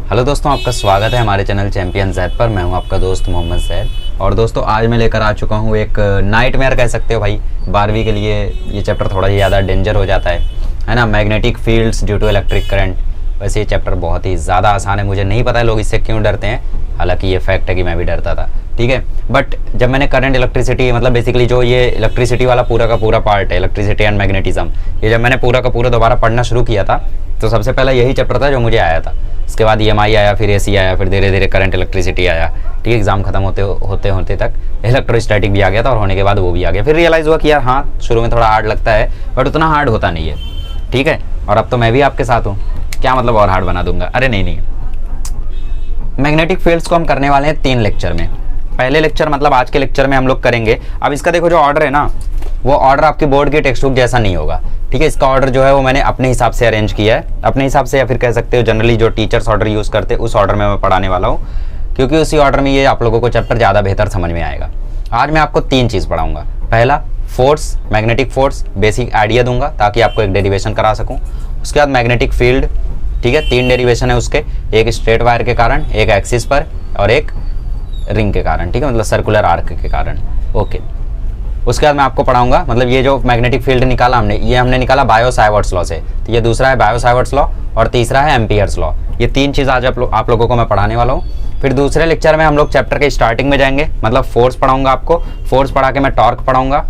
Hello दोस्तों, आपका स्वागत है हमारे चैनल चैंपियन ज़ैद पर। मैं हूं आपका दोस्त मोहम्मद ज़ैद। और दोस्तों आज मैं लेकर आ चुका हूं एक नाइटमेयर कह सकते हो भाई। 12वीं के लिए ये चैप्टर थोड़ा ज़्यादा डेंजर हो जाता है ना। Magnetic fields due to electric current. वैसे ये चैप्टर बहुत ही ज़्यादा आसान है। मुझे नहीं पता है लोग इससे क्यों डरते हैं, हालांकि ये फैक्ट है कि मैं भी डरता था, ठीक है। बट जब मैंने करंट इलेक्ट्रिसिटी मतलब बेसिकली जो ये इलेक्ट्रिसिटी वाला पूरा का पूरा पार्ट है, इलेक्ट्रिसिटी एंड मैग्नेटिज्म, ये जब मैंने पूरा का पूरा दोबारा पढ़ना शुरू किया था तो सबसे पहले यही चैप्टर था जो मुझे आया था। इसके बाद EMI आया, फिर AC आया, फिर धीरे धीरे करंट इलेक्ट्रिसिटी आया, ठीक है। एग्जाम खत्म होते तक इलेक्ट्रोस्टैटिक भी आ गया था और होने के बाद वो भी आ गया। फिर रियलाइज़ हुआ कि यार हाँ, शुरू में थोड़ा हार्ड लगता है बट उतना हार्ड होता नहीं है, ठीक है। और अब तो मैं भी आपके साथ हूँ, क्या मतलब और हार्ड बना दूंगा? अरे नहीं। मैग्नेटिक फील्ड्स को हम करने वाले हैं 3 लेक्चर में। पहले लेक्चर मतलब आज के लेक्चर में हम लोग करेंगे। अब इसका देखो जो ऑर्डर है ना, वो ऑर्डर आपकी बोर्ड के टेक्स्ट बुक जैसा नहीं होगा, ठीक है। इसका ऑर्डर जो है वो मैंने अपने हिसाब से अरेंज किया है, अपने हिसाब से, या फिर कह सकते हो जनरली जो टीचर्स ऑर्डर यूज़ करते हैं उस ऑर्डर में मैं पढ़ाने वाला हूँ, क्योंकि उसी ऑर्डर में ये आप लोगों को चैप्टर ज़्यादा बेहतर समझ में आएगा। आज मैं आपको 3 चीज़ पढ़ाऊँगा। पहला force, magnetic force, basic idea दूंगा ताकि आपको एक डेरिवेशन करा सकूँ। उसके बाद मैग्नेटिक फील्ड, ठीक है। 3 डेरिवेशन है उसके, एक स्ट्रेट वायर के कारण, एक एक्सिस पर और एक रिंग के कारण, ठीक है, मतलब सर्कुलर आर्क के कारण, ओके। उसके बाद मैं आपको पढ़ाऊंगा, मतलब ये जो मैग्नेटिक फील्ड निकाला हमने, ये हमने निकाला बायो-सावर्ट्स लॉ से, तो ये दूसरा है बायो-सावर्ट्स लॉ और तीसरा है एम्पियर्स लॉ। ये 3 चीज़ आज आप लोगों को मैं पढ़ाने वाला हूँ। फिर दूसरे लेक्चर में हम लोग चैप्टर के स्टार्टिंग में जाएंगे, मतलब फोर्स पढ़ाऊंगा आपको। फोर्स पढ़ा के मैं टॉर्क पढ़ाऊंगा,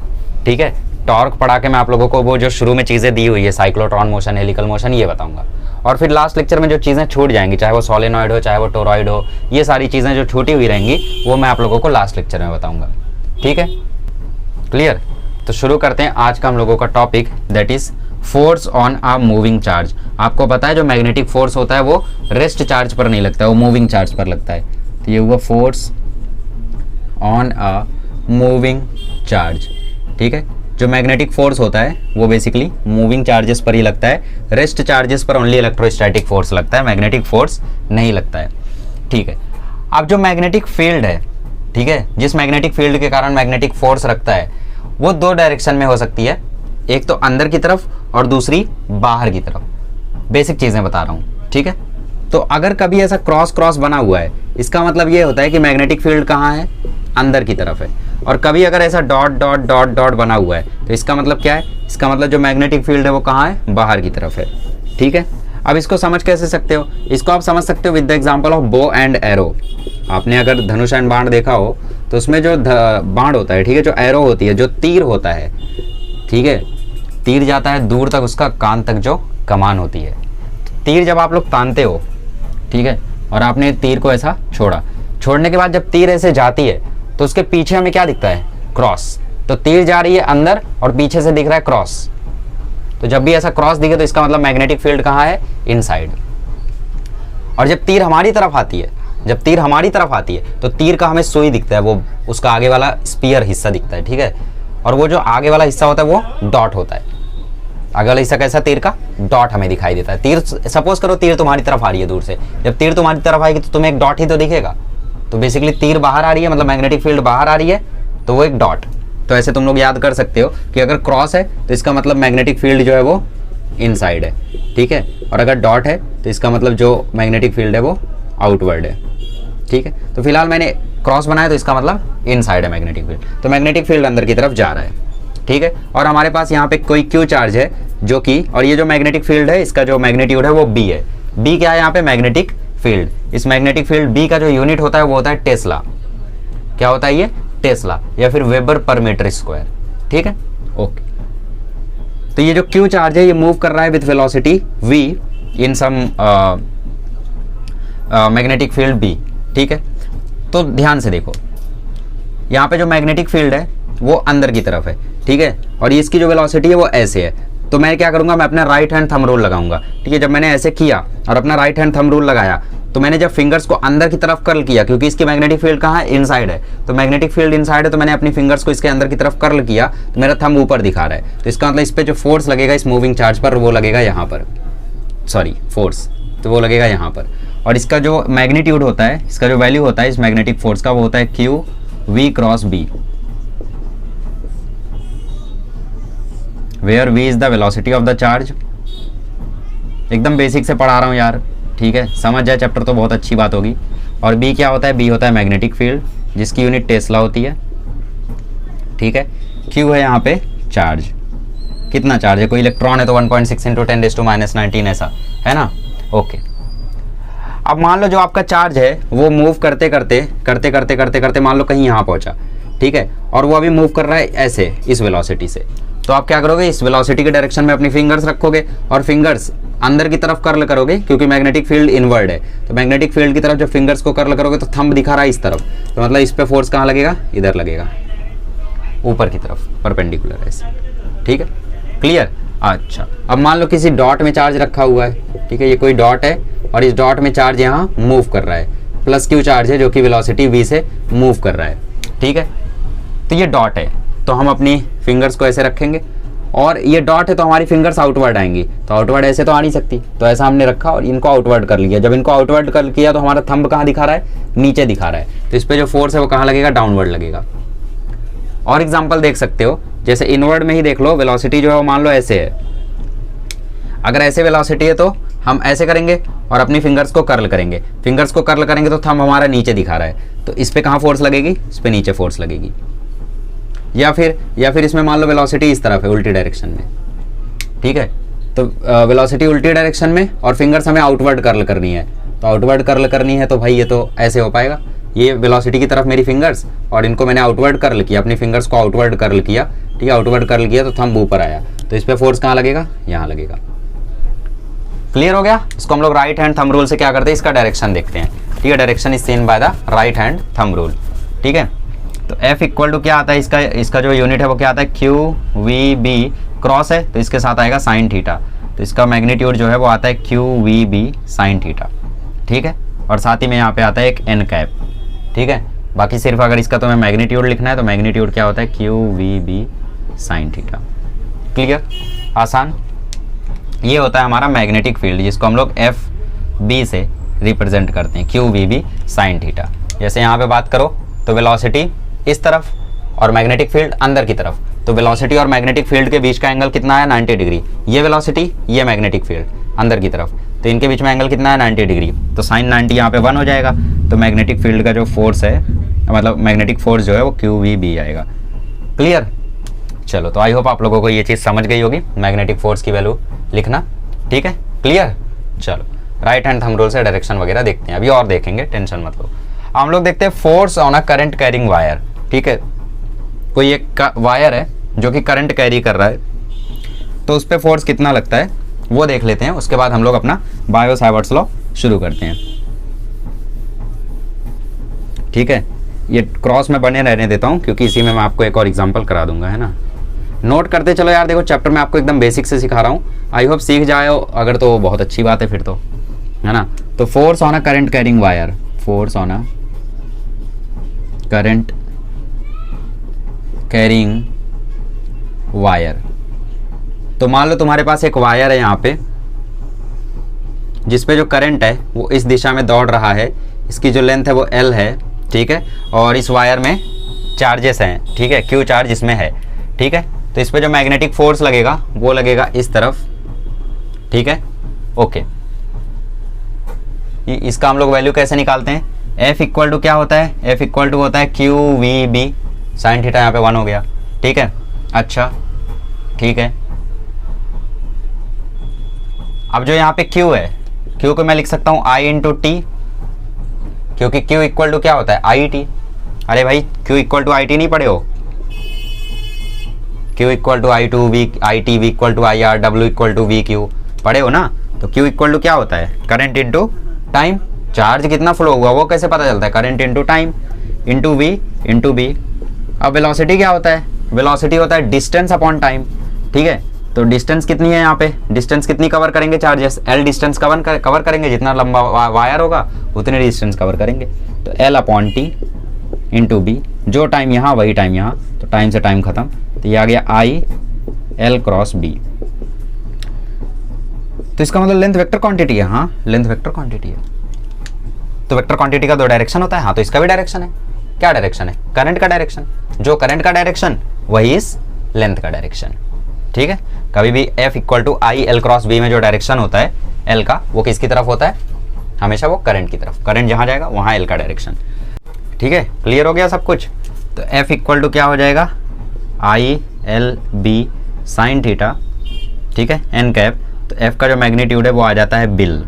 ठीक है। टॉर्क पढ़ा के मैं आप लोगों को वो जो शुरू में चीज़ें दी हुई है, साइक्लोट्रॉन मोशन, हेलिकल मोशन, ये बताऊंगा। और फिर लास्ट लेक्चर में जो चीज़ें छूट जाएंगी, चाहे वो सोलेनॉइड हो, चाहे वो टोरॉइड हो, ये सारी चीज़ें जो छूटी हुई रहेंगी वो मैं आप लोगों को लास्ट लेक्चर में बताऊंगा, ठीक है। क्लियर? तो शुरू करते हैं आज का हम लोगों का topic, that is force on a moving charge. आपको पता है जो मैग्नेटिक फोर्स होता है वो रेस्ट चार्ज पर नहीं लगता है, वो मूविंग चार्ज पर लगता है। तो ये हुआ force on a moving charge, ठीक है। जो मैग्नेटिक फोर्स होता है वो बेसिकली मूविंग चार्जेस पर ही लगता है। रेस्ट चार्जेस पर ओनली इलेक्ट्रोस्टैटिक फोर्स लगता है, मैग्नेटिक फोर्स नहीं लगता है, ठीक है। अब जो मैग्नेटिक फील्ड है, ठीक है, जिस मैग्नेटिक फील्ड के कारण मैग्नेटिक फोर्स रखता है, वो 2 डायरेक्शन में हो सकती है, एक तो अंदर की तरफ और दूसरी बाहर की तरफ। बेसिक चीज़ें बता रहा हूँ, ठीक है। तो अगर कभी ऐसा क्रॉस बना हुआ है, इसका मतलब ये होता है कि मैग्नेटिक फील्ड कहाँ है? अंदर की तरफ है। और कभी अगर ऐसा डॉट बना हुआ है तो इसका मतलब क्या है? इसका मतलब जो मैग्नेटिक फील्ड है वो कहाँ है? बाहर की तरफ है, ठीक है। अब इसको समझ कैसे सकते हो? इसको आप समझ सकते हो with the example of bow and arrow. आपने अगर धनुष एंड बाण देखा हो तो उसमें जो बाण होता है, ठीक है, जो एरो होती है, जो तीर होता है, ठीक है, तीर जाता है दूर तक, उसका कान तक जो कमान होती है। तीर जब आप लोग तानते हो, ठीक है, और आपने तीर को ऐसा छोड़ने के बाद जब तीर ऐसे जाती है तो उसके पीछे हमें क्या दिखता है? क्रॉस। तो तीर जा रही है अंदर और पीछे से दिख रहा है क्रॉस। तो जब भी ऐसा क्रॉस दिखे तो इसका मतलब मैग्नेटिक फील्ड कहाँ है? इनसाइड। और जब तीर हमारी तरफ आती है, तो तीर का हमें सुई दिखता है, वो उसका आगे वाला स्पीयर हिस्सा दिखता है, ठीक है। और वो जो आगे वाला हिस्सा होता है वो डॉट होता है। आगे वाला हिस्सा कैसा? तीर का डॉट हमें दिखाई देता है। तीर, सपोज करो तीर तुम्हारी तरफ आ रही है दूर से, जब तीर तुम्हारी तरफ आएगी तो तुम्हें एक डॉट ही तो दिखेगा। तो बेसिकली तीर बाहर आ रही है, मतलब मैग्नेटिक फील्ड बाहर आ रही है, तो वो एक डॉट। तो ऐसे तुम लोग याद कर सकते हो कि अगर क्रॉस है तो इसका मतलब मैग्नेटिक फील्ड जो है वो इनसाइड है, ठीक है। और अगर डॉट है तो इसका मतलब जो मैग्नेटिक फील्ड है वो आउटवर्ड है, ठीक है। तो फिलहाल मैंने क्रॉस बनाया तो इसका मतलब इनसाइड है मैग्नेटिक फील्ड। तो मैग्नेटिक फील्ड अंदर की तरफ जा रहा है, ठीक है। और हमारे पास यहाँ पे कोई क्यू चार्ज है जो कि, और ये जो मैग्नेटिक फील्ड है इसका जो मैग्नीट्यूड है वो B है। B क्या है यहाँ पे? Magnetic field. इस मैग्नेटिक फील्ड B का जो यूनिट होता है वो होता है टेस्ला। क्या होता है ये? टेस्ला, या फिर वेबर पर मीटर स्क्वायर, ठीक है, ओके। तो ये जो क्यू चार्ज है ये मूव कर रहा है with velocity v in some magnetic field B, ठीक है। तो ध्यान से देखो, यहाँ पे जो मैग्नेटिक फील्ड है वो अंदर की तरफ है, ठीक है, और इसकी जो वेलोसिटी है वो ऐसे है। तो मैं क्या करूंगा? मैं अपना राइट हैंड थंब रूल लगाऊंगा, ठीक है। जब मैंने ऐसे किया और अपना राइट हैंड थंब रूल लगाया तो मैंने जब फिंगर्स को अंदर की तरफ कर्ल किया, क्योंकि इसकी मैग्नेटिक फील्ड कहाँ है? इनसाइड है। तो मैग्नेटिक फील्ड इनसाइड है, तो मैंने अपनी फिंगर्स को इसके अंदर की तरफ कर्ल किया तो मेरा थंब ऊपर दिखा रहा है। तो इसका मतलब इस पर जो फोर्स लगेगा इस मूविंग चार्ज पर, वो लगेगा यहाँ पर, सॉरी फोर्स, तो वो लगेगा यहाँ पर। और इसका जो मैग्नीट्यूड होता है, इसका जो वैल्यू होता है इस मैग्नेटिक फोर्स का, वो होता है QV cross B, where V is the velocity of the charge. एकदम बेसिक से पढ़ा रहा हूँ यार, ठीक है, समझ जाए चैप्टर तो बहुत अच्छी बात होगी। और बी क्या होता है, बी होता है मैग्नेटिक फील्ड जिसकी यूनिट टेस्ला होती है, ठीक है। क्यू है यहाँ पे चार्ज, कितना चार्ज है, कोई इलेक्ट्रॉन है तो 1.6 × 10⁻⁻19 ऐसा है ना, ओके। अब मान लो जो आपका चार्ज है वो मूव करते करते मान लो कहीं यहाँ पहुँचा, ठीक है, और वो अभी मूव कर रहा है ऐसे इस वेलोसिटी से, तो आप क्या करोगे, इस वेलोसिटी के डायरेक्शन में अपनी फिंगर्स रखोगे और फिंगर्स अंदर की तरफ कर्ल करोगे, क्योंकि मैग्नेटिक फील्ड इनवर्ड है, तो मैग्नेटिक फील्ड की तरफ जब फिंगर्स को कर्ल करोगे तो थंब दिखा रहा है इस तरफ, तो मतलब इस पे फोर्स कहाँ लगेगा, इधर लगेगा, ऊपर की तरफ परपेंडिकुलर है ऐसे, ठीक है, क्लियर। अच्छा, अब मान लो किसी डॉट में चार्ज रखा हुआ है, ठीक है, ये कोई डॉट है और इस डॉट में चार्ज यहाँ मूव कर रहा है, प्लस क्यू चार्ज है जो कि वेलोसिटी v से मूव कर रहा है, ठीक है। तो ये डॉट है, तो हम अपनी फिंगर्स को ऐसे रखेंगे और ये डॉट है तो हमारी फिंगर्स आउटवर्ड आएंगी, तो आउटवर्ड ऐसे तो आ नहीं सकती, तो ऐसा हमने रखा और इनको आउटवर्ड कर लिया। जब इनको आउटवर्ड कर किया तो हमारा थंब कहाँ दिखा रहा है, नीचे दिखा रहा है, तो इस पर जो फोर्स है वो कहाँ लगेगा, डाउनवर्ड लगेगा। और एग्जाम्पल देख सकते हो, जैसे इनवर्ड में ही देख लो, वेलोसिटी जो है वो मान लो ऐसे है, अगर ऐसे वेलोसिटी है तो हम ऐसे करेंगे और अपनी फिंगर्स को कर्ल करेंगे, फिंगर्स को कर्ल करेंगे तो थंब हमारा नीचे दिखा रहा है, तो इस पे कहाँ फोर्स लगेगी, इस पे नीचे फोर्स लगेगी। या फिर इसमें मान लो वेलोसिटी इस तरफ है उल्टी डायरेक्शन में, ठीक है, तो वेलोसिटी उल्टी डायरेक्शन में और फिंगर्स हमें आउटवर्ड कर्ल करनी है, तो आउटवर्ड कर्ल करनी है तो भाई ये तो ऐसे हो पाएगा, ये वेलोसिटी की तरफ मेरी फिंगर्स और इनको मैंने आउटवर्ड कर्ल किया, अपनी फिंगर्स को आउटवर्ड कर्ल किया, ठीक है, आउटवर्ड कर्ल किया तो थंब ऊपर आया, तो इस पे फोर्स कहाँ लगेगा, यहाँ लगेगा। क्लियर हो गया। इसको हम लोग राइट हैंड थंब रूल से क्या करते हैं, इसका डायरेक्शन देखते हैं, ठीक है, direction is seen by the right hand thumb rule, ठीक है। तो F इक्वल टू क्या आता है, इसका जो यूनिट है वो क्या आता है, क्यू वी बी, क्रॉस है तो इसके साथ आएगा साइन थीटा, तो इसका मैग्नीट्यूड जो है वो आता है Q V B sine theta, ठीक है, और साथ ही में यहाँ पे आता है एक एन कैप, ठीक है। बाकी सिर्फ अगर इसका तुम्हें मैग्नीट्यूड लिखना है तो मैग्नीट्यूड क्या होता है, Q V B sine theta, clear, आसान। ये होता है हमारा मैग्नेटिक फील्ड जिसको हम लोग एफ बी से रिप्रेजेंट करते हैं, Q V B sine theta. जैसे यहाँ पे बात करो तो वेलोसिटी इस तरफ और मैग्नेटिक फील्ड अंदर की तरफ, तो वेलोसिटी और मैग्नेटिक फील्ड के बीच का एंगल कितना है, 90 डिग्री, ये वेलोसिटी ये मैग्नेटिक फील्ड अंदर की तरफ, तो इनके बीच में एंगल कितना है, 90 डिग्री, तो साइन 90 यहाँ पे 1 हो जाएगा, तो मैग्नेटिक फील्ड का जो फोर्स है, मतलब मैग्नेटिक फोर्स जो है वो क्यू वी बी आएगा, क्लियर। चलो, तो आई होप आप लोगों को ये चीज़ समझ गई होगी, मैग्नेटिक फोर्स की वैल्यू लिखना, ठीक है, क्लियर। चलो, राइट हैंड थंब रूल से डायरेक्शन वगैरह देखते हैं, अभी और देखेंगे, टेंशन मत लो। हम लोग देखते हैं force on a current carrying wire, ठीक है, कोई एक वायर है जो कि करंट कैरी कर रहा है, तो उस पर फोर्स कितना लगता है वो देख लेते हैं, उसके बाद हम लोग अपना बायो सावर्ट्स लॉ शुरू करते हैं, ठीक है। ये क्रॉस में बने रहने देता हूँ क्योंकि इसी में मैं आपको एक और एग्जांपल करा दूंगा, है ना, नोट करते चलो यार। देखो चैप्टर में आपको एकदम बेसिक से सिखा रहा हूँ, आई होप सीख जाओ, अगर तो बहुत अच्छी बात है फिर तो, है ना। तो force on a current carrying wire, force on a current carrying wire, तो मान लो तुम्हारे पास एक वायर है यहाँ पे जिसपे जो करंट है वो इस दिशा में दौड़ रहा है, इसकी जो लेंथ है वो L है, ठीक है, और इस वायर में चार्जेस हैं, ठीक है, Q चार्ज इसमें है, ठीक है, तो इस पे जो मैग्नेटिक फोर्स लगेगा वो लगेगा इस तरफ, ठीक है, ओके। इसका हम लोग वैल्यू कैसे निकालते हैं, F इक्वल टू क्या होता है, F इक्वल टू होता है Q V B sine theta, यहाँ पे 1 हो गया, ठीक है, अच्छा, ठीक है। अब जो यहाँ पे Q है, Q को मैं लिख सकता हूँ I इंटू टी, क्योंकि Q इक्वल टू क्या होता है, आई टी। अरे भाई Q equal to I T नहीं पढ़े हो, Q equal to I to V I T, वी equal to I R, W equal to V Q पढ़े हो ना। तो Q इक्वल टू क्या होता है, करंट इंटू टाइम, चार्ज कितना फ्लो हुआ वो कैसे पता चलता है, current into time into V into B. अब वेलोसिटी क्या होता है, वेलोसिटी होता है डिस्टेंस अपॉन टाइम, ठीक है। तो डिस्टेंस कितनी है यहाँ पे, डिस्टेंस कितनी कवर करेंगे चार्जेस, L डिस्टेंस कवर करेंगे, जितना लंबा वायर होगा उतने डिस्टेंस कवर करेंगे, तो L upon T into B, जो टाइम यहाँ वही टाइम यहाँ, तो टाइम से टाइम खत्म, तो ये आ गया I L क्रॉस बी। तो इसका मतलब लेंथ वेक्टर क्वांटिटी है, हाँ लेंथ वेक्टर क्वांटिटी है। तो वेक्टर क्वांटिटी का 2 डायरेक्शन होता है, हाँ तो इसका भी डायरेक्शन है, क्या डायरेक्शन है, करंट का डायरेक्शन, जो करंट का डायरेक्शन वही इस लेंथ का डायरेक्शन, ठीक है। कभी भी F equal to I L cross B में जो डायरेक्शन होता है L का वो किसकी तरफ होता है, हमेशा वो करंट की तरफ, करंट जहाँ जाएगा वहाँ एल का डायरेक्शन। ठीक है, क्लियर हो गया सब कुछ। तो एफ इक्वल टू क्या हो जाएगा, I L B sine theta, ठीक है, एन कैप। तो एफ का जो मैग्नीट्यूड है वो आ जाता है बिल,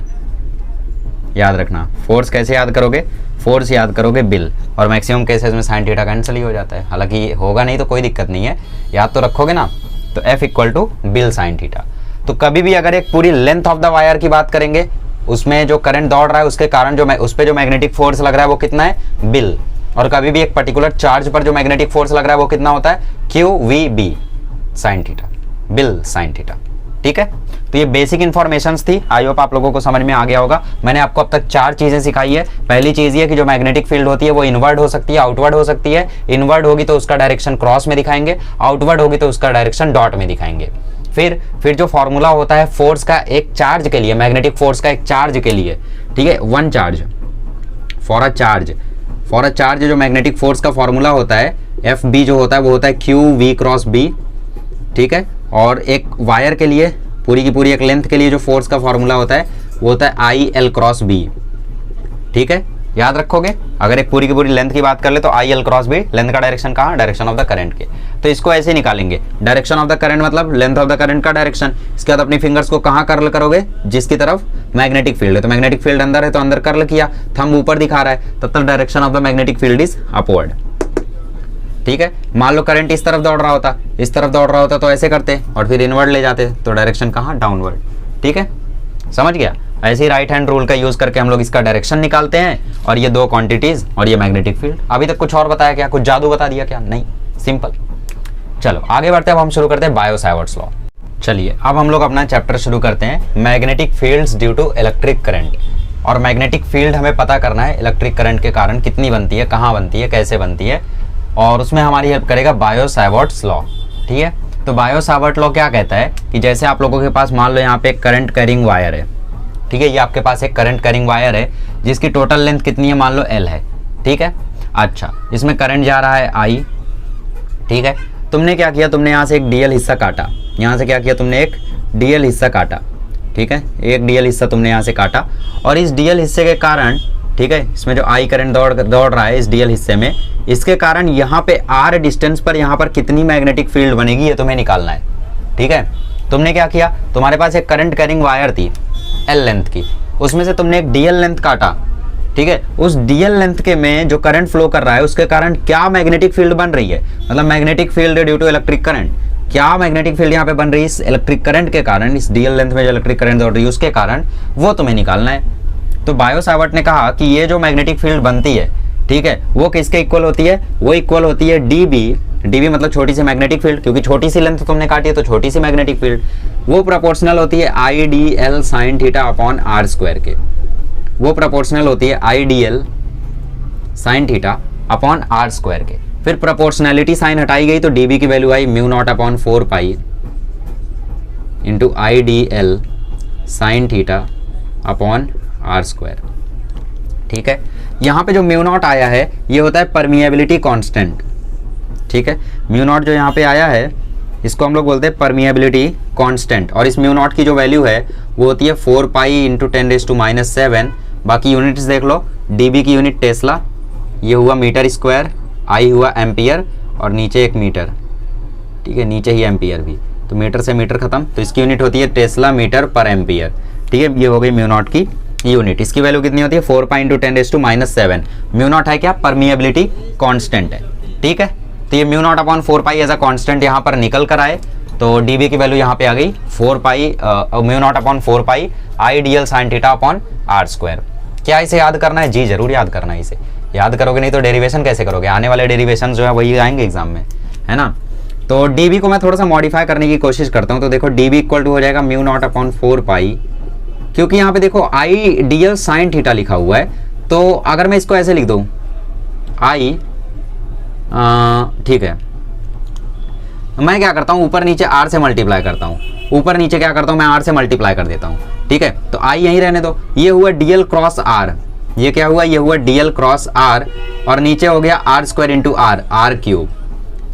याद रखना। फोर्स कैसे याद करोगे, फोर्स याद करोगे बिल, और मैक्सिमम केसेस में साइन थीटा कैंसिल ही हो जाता है, हालांकि होगा नहीं तो कोई दिक्कत नहीं है, याद तो रखोगे ना। तो F equal to BIL sine theta. तो कभी भी अगर एक पूरी लेंथ ऑफ द वायर की बात करेंगे, उसमें जो करंट दौड़ रहा है उसके कारण जो उस पर जो मैग्नेटिक फोर्स लग रहा है वो कितना है, बिल। और कभी भी एक पर्टिकुलर चार्ज पर जो मैग्नेटिक फोर्स लग रहा है वो कितना होता है, Q V B sine theta, BIL sine theta. ठीक है, तो ये बेसिक इंफॉर्मेशंस थी, आई होप आप लोगों को समझ में आ गया होगा। मैंने आपको अब तक 4 चीजें सिखाई है। पहली चीज ये कि जो मैग्नेटिक फील्ड होती है वो इनवर्ड हो सकती है, आउटवर्ड हो सकती है। इनवर्ड होगी तो उसका डायरेक्शन क्रॉस में दिखाएंगे, आउटवर्ड होगी तो उसका डायरेक्शन डॉट में दिखाएंगे। फिर जो फॉर्मूला होता है फोर्स का एक चार्ज के लिए, मैग्नेटिक फोर्स का एक चार्ज के लिए, ठीक है, one charge for a charge जो मैग्नेटिक फोर्स का फॉर्मूला होता है एफ बी जो होता है वो होता है क्यू वी क्रॉस बी। ठीक है, और एक वायर के लिए पूरी की पूरी एक लेंथ के लिए जो फोर्स का फॉर्मूला होता है वो होता है आई एल क्रॉस बी। ठीक है, याद रखोगे। अगर एक पूरी की पूरी लेंथ की बात कर ले तो I L cross B, length का डायरेक्शन कहाँ, डायरेक्शन ऑफ द करंट के। तो इसको ऐसे निकालेंगे, डायरेक्शन ऑफ द करंट मतलब लेंथ ऑफ द करंट का डायरेक्शन। इसके बाद अपनी फिंगर्स को कहाँ कर्ल करोगे, जिसकी तरफ मैग्नेटिक फील्ड है। तो मैग्नेटिक फील्ड अंदर है तो अंदर कर्ल किया, थंब ऊपर दिखा रहा है, तब तक direction of the magnetic field is upward. ठीक है, मान लो करंट इस तरफ दौड़ रहा होता, इस तरफ दौड़ रहा होता तो ऐसे करते और फिर इनवर्ड ले जाते, तो डायरेक्शन कहाँ, डाउनवर्ड। ठीक है, समझ गया। ऐसे ही राइट हैंड रूल का यूज करके हम लोग इसका डायरेक्शन निकालते हैं, और ये 2 क्वांटिटीज और ये मैग्नेटिक फील्ड। अभी तक कुछ और बताया क्या, कुछ जादू बता दिया क्या, नहीं, सिंपल। चलो आगे बढ़ते हैं, अब हम शुरू करते हैं बायो-सावर्ट्स लॉ। चलिए अब हम लोग अपना चैप्टर शुरू करते हैं, magnetic fields due to electric current. और मैग्नेटिक फील्ड हमें पता करना है इलेक्ट्रिक करंट के कारण कितनी बनती है, कहाँ बनती है, कैसे बनती है, और उसमें हमारी हेल्प करेगा बायो-सावर्ट्स लॉ। ठीक है, तो बायो-सावर्ट लॉ क्या कहता है कि जैसे आप लोगों के पास मान लो यहाँ पे एक करंट कैरिंग वायर है। ठीक है, ये आपके पास एक करंट कैरिंग वायर है जिसकी टोटल लेंथ कितनी है, मान लो एल है। ठीक है, अच्छा, इसमें करंट जा रहा है आई। ठीक है, तुमने क्या किया, तुमने यहाँ से एक डीएल हिस्सा काटा, यहाँ से क्या किया तुमने, एक डीएल हिस्सा काटा। ठीक है, एक डीएल हिस्सा तुमने यहाँ से काटा, और इस डीएल हिस्से के कारण, ठीक है, इसमें जो आई करंट दौड़ रहा है इस डीएल हिस्से में, इसके कारण यहाँ पे आर डिस्टेंस पर यहाँ पर कितनी मैग्नेटिक फील्ड बनेगी ये तुम्हें निकालना है। ठीक है, तुमने क्या किया, तुम्हारे पास एक करंट कैरिंग वायर थी एल लेंथ की, उसमें से तुमने एक डीएल लेंथ काटा। ठीक है, उस डीएल लेंथ के में जो करंट फ्लो कर रहा है उसके कारण क्या मैग्नेटिक फील्ड बन रही है, मतलब magnetic field due to electric current, क्या मैग्नेटिक फील्ड यहाँ पे बन रही है इस इलेक्ट्रिक करंट के कारण, इस डीएल लेंथ में जो इलेक्ट्रिक करंट दौड़ रही है उसके कारण, वो तुम्हें निकालना है। तो बायो-सावर्ट ने कहा कि ये जो मैग्नेटिक फील्ड बनती है, ठीक है, वो किसके इक्वल होती है, वो इक्वल होती है डीबी। डीबी मतलब छोटी सी मैग्नेटिक फील्ड, क्योंकि छोटी सी लेंथ तुमने काटी है तो छोटी सी मैग्नेटिक फील्ड, वो प्रोपोर्शनल होती है I D L sine theta upon R square के। वो प्रोपोर्शनल होती है I D L sine theta upon R square के। फिर प्रोपोर्शनैलिटी साइन हटाई गई तो डीबी की वैल्यू आई mu naught upon 4 pi into I D L sine theta upon R square. ठीक है, यहाँ पे जो म्यू नॉट आया है ये होता है परमिएबिलिटी कांस्टेंट। ठीक है, म्यू नॉट जो यहाँ पे आया है इसको हम लोग बोलते हैं परमिएबिलिटी कांस्टेंट, और इस म्यू नॉट की जो वैल्यू है वो होती है 4 पाई इंटू 10⁻⁷। बाकी यूनिट्स देख लो, डीबी की यूनिट टेस्ला, ये हुआ मीटर स्क्वायर, आई हुआ एम्पियर, और नीचे एक मीटर। ठीक है, नीचे ही एम्पियर भी, तो मीटर से मीटर खत्म, तो इसकी यूनिट होती है टेस्ला मीटर पर एम्पियर। ठीक है, ये हो गई म्यू नॉट की यूनिट। इसकी वैल्यू कितनी होती है 4 पाई इंटू 10⁻⁷। म्यू नॉट है क्या, परमिएबिलिटी कांस्टेंट है। ठीक है, तो ये mu naught upon 4 pi as a constant यहाँ पर निकल कर आए, तो डीबी की वैल्यू यहाँ पे आ गई 4 pi mu naught upon 4 pi I D L sine theta upon R square. क्या इसे याद करना है, जी जरूर याद करना है। इसे याद करोगे नहीं तो डेरिवेशन कैसे करोगे, आने वाले डेरिवेशन जो है वही आएंगे एग्जाम में, है ना। तो डीबी को मैं थोड़ा सा मॉडिफाई करने की कोशिश करता हूँ। तो देखो डीबी इक्वल टू हो जाएगा म्यू नॉट अपॉन 4 पाई, क्योंकि यहाँ पे देखो आई डी एल साइन थीटा लिखा हुआ है, तो अगर मैं इसको ऐसे लिख दूँ आई, ठीक है, मैं क्या करता हूँ ऊपर नीचे आर से मल्टीप्लाई करता हूँ, ऊपर नीचे क्या करता हूँ मैं आर से मल्टीप्लाई कर देता हूँ। ठीक है, तो आई यहीं रहने दो, ये हुआ डीएल क्रॉस आर, ये क्या हुआ, ये हुआ डीएल क्रॉस आर, और नीचे हो गया R square into R, R cube.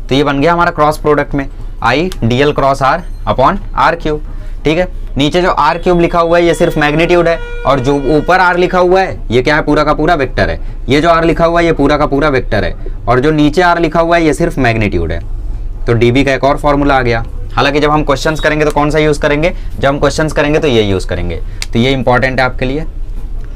तो ये बन गया हमारा क्रॉस प्रोडक्ट में I D L cross R upon R cube. ठीक है, नीचे जो आर क्यूब लिखा हुआ है ये सिर्फ मैग्नीट्यूड है, और जो ऊपर आर लिखा हुआ है ये क्या है, पूरा का पूरा वेक्टर है। ये जो आर लिखा हुआ है ये पूरा का पूरा वेक्टर है, और जो नीचे आर लिखा हुआ है ये सिर्फ मैग्नीट्यूड है। तो डीबी का एक और फॉर्मूला आ गया। हालांकि जब हम क्वेश्चंस करेंगे तो कौन सा यूज करेंगे, जब हम क्वेश्चंस करेंगे तो ये यूज करेंगे। तो ये इंपॉर्टेंट है आपके लिए,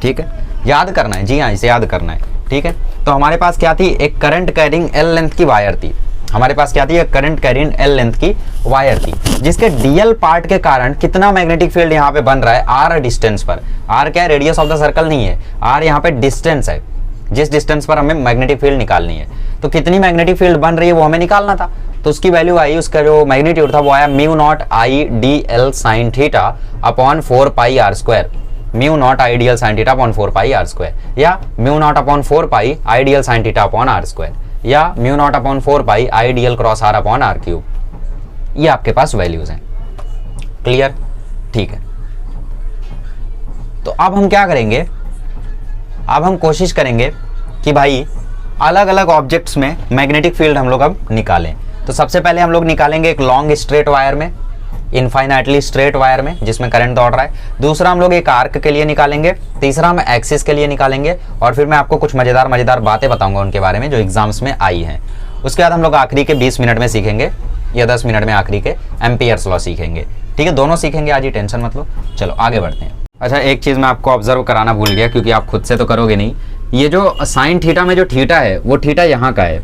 ठीक है, याद करना है। जी हाँ, इसे याद करना है, ठीक है। तो हमारे पास क्या थी, एक करंट कैरिंग एल लेंथ की वायर थी। हमारे पास क्या थी, एक करंट कैरिंग एल लेंथ की वायर थी, जिसके डीएल पार्ट के कारण कितना मैग्नेटिक फील्ड यहाँ पे बन रहा है, आर डिस्टेंस पर। आर क्या है, रेडियस ऑफ द सर्कल नहीं है, आर यहाँ पे डिस्टेंस है, जिस डिस्टेंस पर हमें मैग्नेटिक फील्ड निकालनी है। तो कितनी मैग्नेटिक फील्ड बन रही है वो हमें निकालना था। तो उसकी वैल्यू आई, उसका जो मैग्नीट्यूड था वो आया mu not I D L sine theta upon 4 pi R square. Mu not I D L sine theta upon 4 pi R square, या mu naught upon 4 pi I D L sine theta upon R square, या mu naught upon 4 pi I D L cross R upon R cube. ये आपके पास values हैं। Clear, ठीक है। तो अब हम क्या करेंगे, अब हम कोशिश करेंगे कि भाई अलग अलग ऑब्जेक्ट्स में मैग्नेटिक फील्ड हम लोग अब निकालें। तो सबसे पहले हम लोग निकालेंगे एक लॉन्ग स्ट्रेट वायर में, इनफाइनाइटली स्ट्रेट वायर में जिसमें करंट दौड़ रहा है। दूसरा हम लोग एक आर्क के लिए निकालेंगे। तीसरा हम एक्सिस के लिए निकालेंगे, और फिर मैं आपको कुछ मजेदार बातें बताऊंगा उनके बारे में जो एग्जाम्स में आई हैं। उसके बाद हम लोग आखिरी के 20 मिनट में सीखेंगे, या 10 मिनट में आखिरी के एम्पियर्स लॉ सीखेंगे, ठीक है। दोनों सीखेंगे आज ही, टेंशन मत लो। चलो आगे बढ़ते हैं। अच्छा, एक चीज़ मैं आपको ऑब्जर्व कराना भूल गया, क्योंकि आप खुद से तो करोगे नहीं। ये जो साइन थीटा में जो थीटा है वो थीटा यहाँ का है,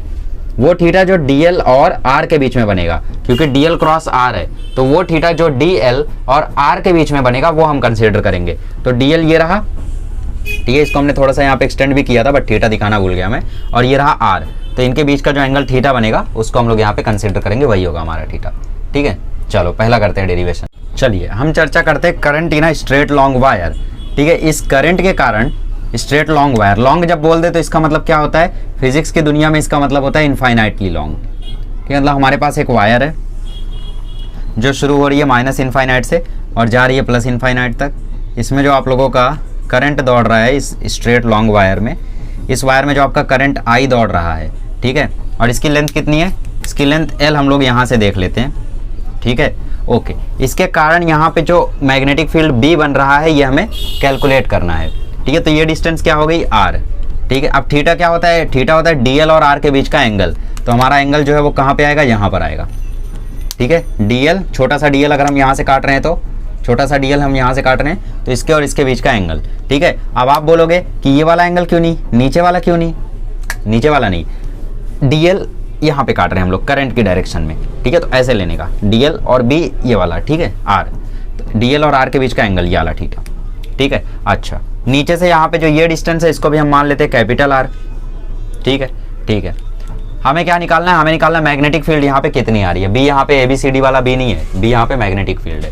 वो थीटा जो डीएल और आर के बीच में बनेगा, क्योंकि डीएल क्रॉस आर है, तो वो थीटा जो डीएल और आर के बीच में बनेगा वो हम कंसीडर करेंगे। तो डीएल ये रहा, ठीक है, इसको हमने थोड़ा सा यहाँ पे एक्सटेंड भी किया था, बट थीटा दिखाना भूल गया मैं। और ये रहा आर, तो इनके बीच का जो एंगल थीटा बनेगा उसको हम लोग यहाँ पे कंसीडर करेंगे, वही होगा हमारा थीटा, ठीक है। चलो पहला करते हैं डेरिवेशन। चलिए हम चर्चा करते हैं current in a straight long wire, ठीक है। इस करंट के कारण स्ट्रेट लॉन्ग वायर, लॉन्ग जब बोल दे तो इसका मतलब क्या होता है, फिजिक्स की दुनिया में इसका मतलब होता है इनफाइनाइटली लॉन्ग, ठीक है। मतलब हमारे पास एक वायर है जो शुरू हो रही है माइनस इनफाइनाइट से और जा रही है प्लस इनफाइनाइट तक। इसमें जो आप लोगों का करंट दौड़ रहा है इस स्ट्रेट लॉन्ग वायर में, इस वायर में जो आपका करंट आई दौड़ रहा है, ठीक है। और इसकी लेंथ कितनी है, इसकी लेंथ एल हम लोग यहाँ से देख लेते हैं, ठीक है, ओके। इसके कारण यहाँ पे जो मैग्नेटिक फील्ड बी बन रहा है ये हमें कैलकुलेट करना है, ठीक है। तो ये डिस्टेंस क्या हो गई, आर, ठीक है। अब थीटा क्या होता है, थीटा होता है डीएल और आर के बीच का एंगल। तो हमारा एंगल जो है वो कहाँ पे आएगा, यहाँ पर आएगा, ठीक है। डीएल, छोटा सा डीएल अगर हम यहाँ से काट रहे हैं, तो छोटा सा डीएल हम यहाँ से काट रहे हैं, तो इसके और इसके बीच का एंगल, ठीक है। अब आप बोलोगे कि ये वाला एंगल क्यों नहीं, नीचे वाला क्यों नहीं, नीचे वाला नहीं, डीएल यहाँ पे काट रहे हैं हम लोग करंट की डायरेक्शन में, ठीक है। तो ऐसे लेने का डीएल और बी ये वाला, ठीक है, आर, तो डीएल और आर के बीच का एंगल ये वाला, ठीक है, ठीक है। अच्छा, नीचे से यहाँ पे जो ये डिस्टेंस है इसको भी हम मान लेते हैं कैपिटल आर, ठीक है, ठीक है। हमें क्या निकालना है, हमें निकालना है मैग्नेटिक फील्ड यहाँ पे कितनी आ रही है। बी यहाँ पे ABCD वाला बी नहीं है, बी यहाँ पे मैग्नेटिक फील्ड है।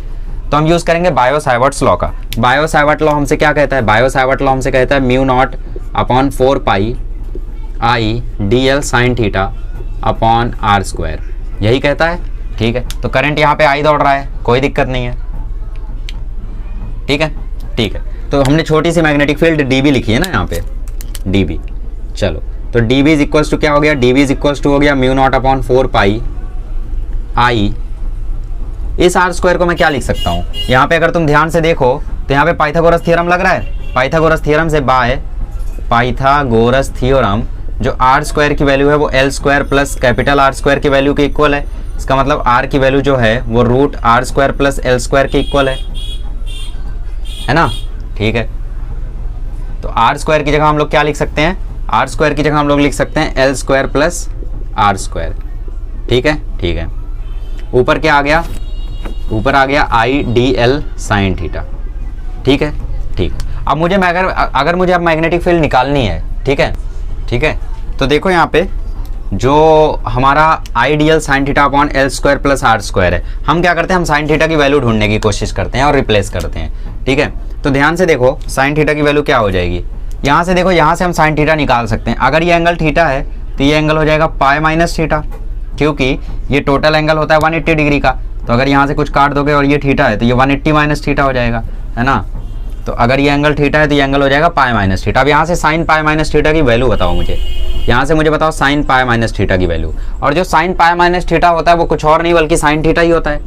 तो हम यूज करेंगे बायो-सावर्ट्स लॉ का। बायो-सावर्ट लॉ हमसे क्या कहता है, बायो-सावर्ट लॉ हमसे कहता है mu naught upon 4 pi I D L sine theta upon R square, यही कहता है, ठीक है। तो करंट यहाँ पे आई दौड़ रहा है, कोई दिक्कत नहीं है, ठीक है, ठीक है। तो हमने छोटी सी मैग्नेटिक फील्ड डीबी लिखी है ना यहाँ पे, डीबी। चलो, तो डीबी इज इक्वल्स टू क्या हो गया, डीबी इज इक्वल्स टू हो गया म्यू नॉट अपॉन 4 पाई आई। इस आर स्क्वायर को मैं क्या लिख सकता हूँ, यहाँ पे अगर तुम ध्यान से देखो तो यहाँ पे पाइथागोरस थ्योरम लग रहा है। पाइथागोरस थ्योरम से बाय पाइथागोरस थ्योरम जो आर स्क्वायर की वैल्यू है वो L square plus capital R square की वैल्यू के इक्वल है। इसका मतलब आर की वैल्यू जो है वो root R square plus L square के इक्वल है ना, ठीक है। तो आर स्क्वायर की जगह हम लोग क्या लिख सकते हैं, आर स्क्वायर की जगह हम लोग लिख सकते हैं L square plus R square, ठीक है, ठीक है। ऊपर क्या आ गया, ऊपर आ गया आई डी एल साइन थीटा, ठीक है, ठीक है। अब मुझे अगर मुझे अब मैग्नेटिक फील्ड निकालनी है, ठीक है, ठीक है। तो देखो यहाँ पे जो हमारा I D L sine theta upon L square plus R square है, हम क्या करते हैं, हम साइन थीटा की वैल्यू ढूंढने की कोशिश करते हैं और रिप्लेस करते हैं, ठीक है। तो ध्यान से देखो साइन थीटा की वैल्यू क्या हो जाएगी, यहाँ से देखो, यहाँ से हम साइन थीटा निकाल सकते हैं। अगर ये एंगल थीटा है तो ये एंगल हो जाएगा पाई माइनस थीटा, क्योंकि ये टोटल एंगल होता है 180 डिग्री का। तो अगर यहाँ से कुछ काट दोगे और ये थीटा है तो ये 180 माइनस थीटा हो जाएगा, है ना। तो अगर ये एंगल थीटा है तो ये एंगल हो जाएगा पाई माइनस थीटा। अब यहाँ से साइन पाई माइनस थीटा की वैल्यू बताओ मुझे, यहाँ से मुझे बताओ साइन पाई माइनस थीटा की वैल्यू। और जो साइन पाई माइनस थीटा होता है वो कुछ और नहीं बल्कि साइन थीटा ही होता है,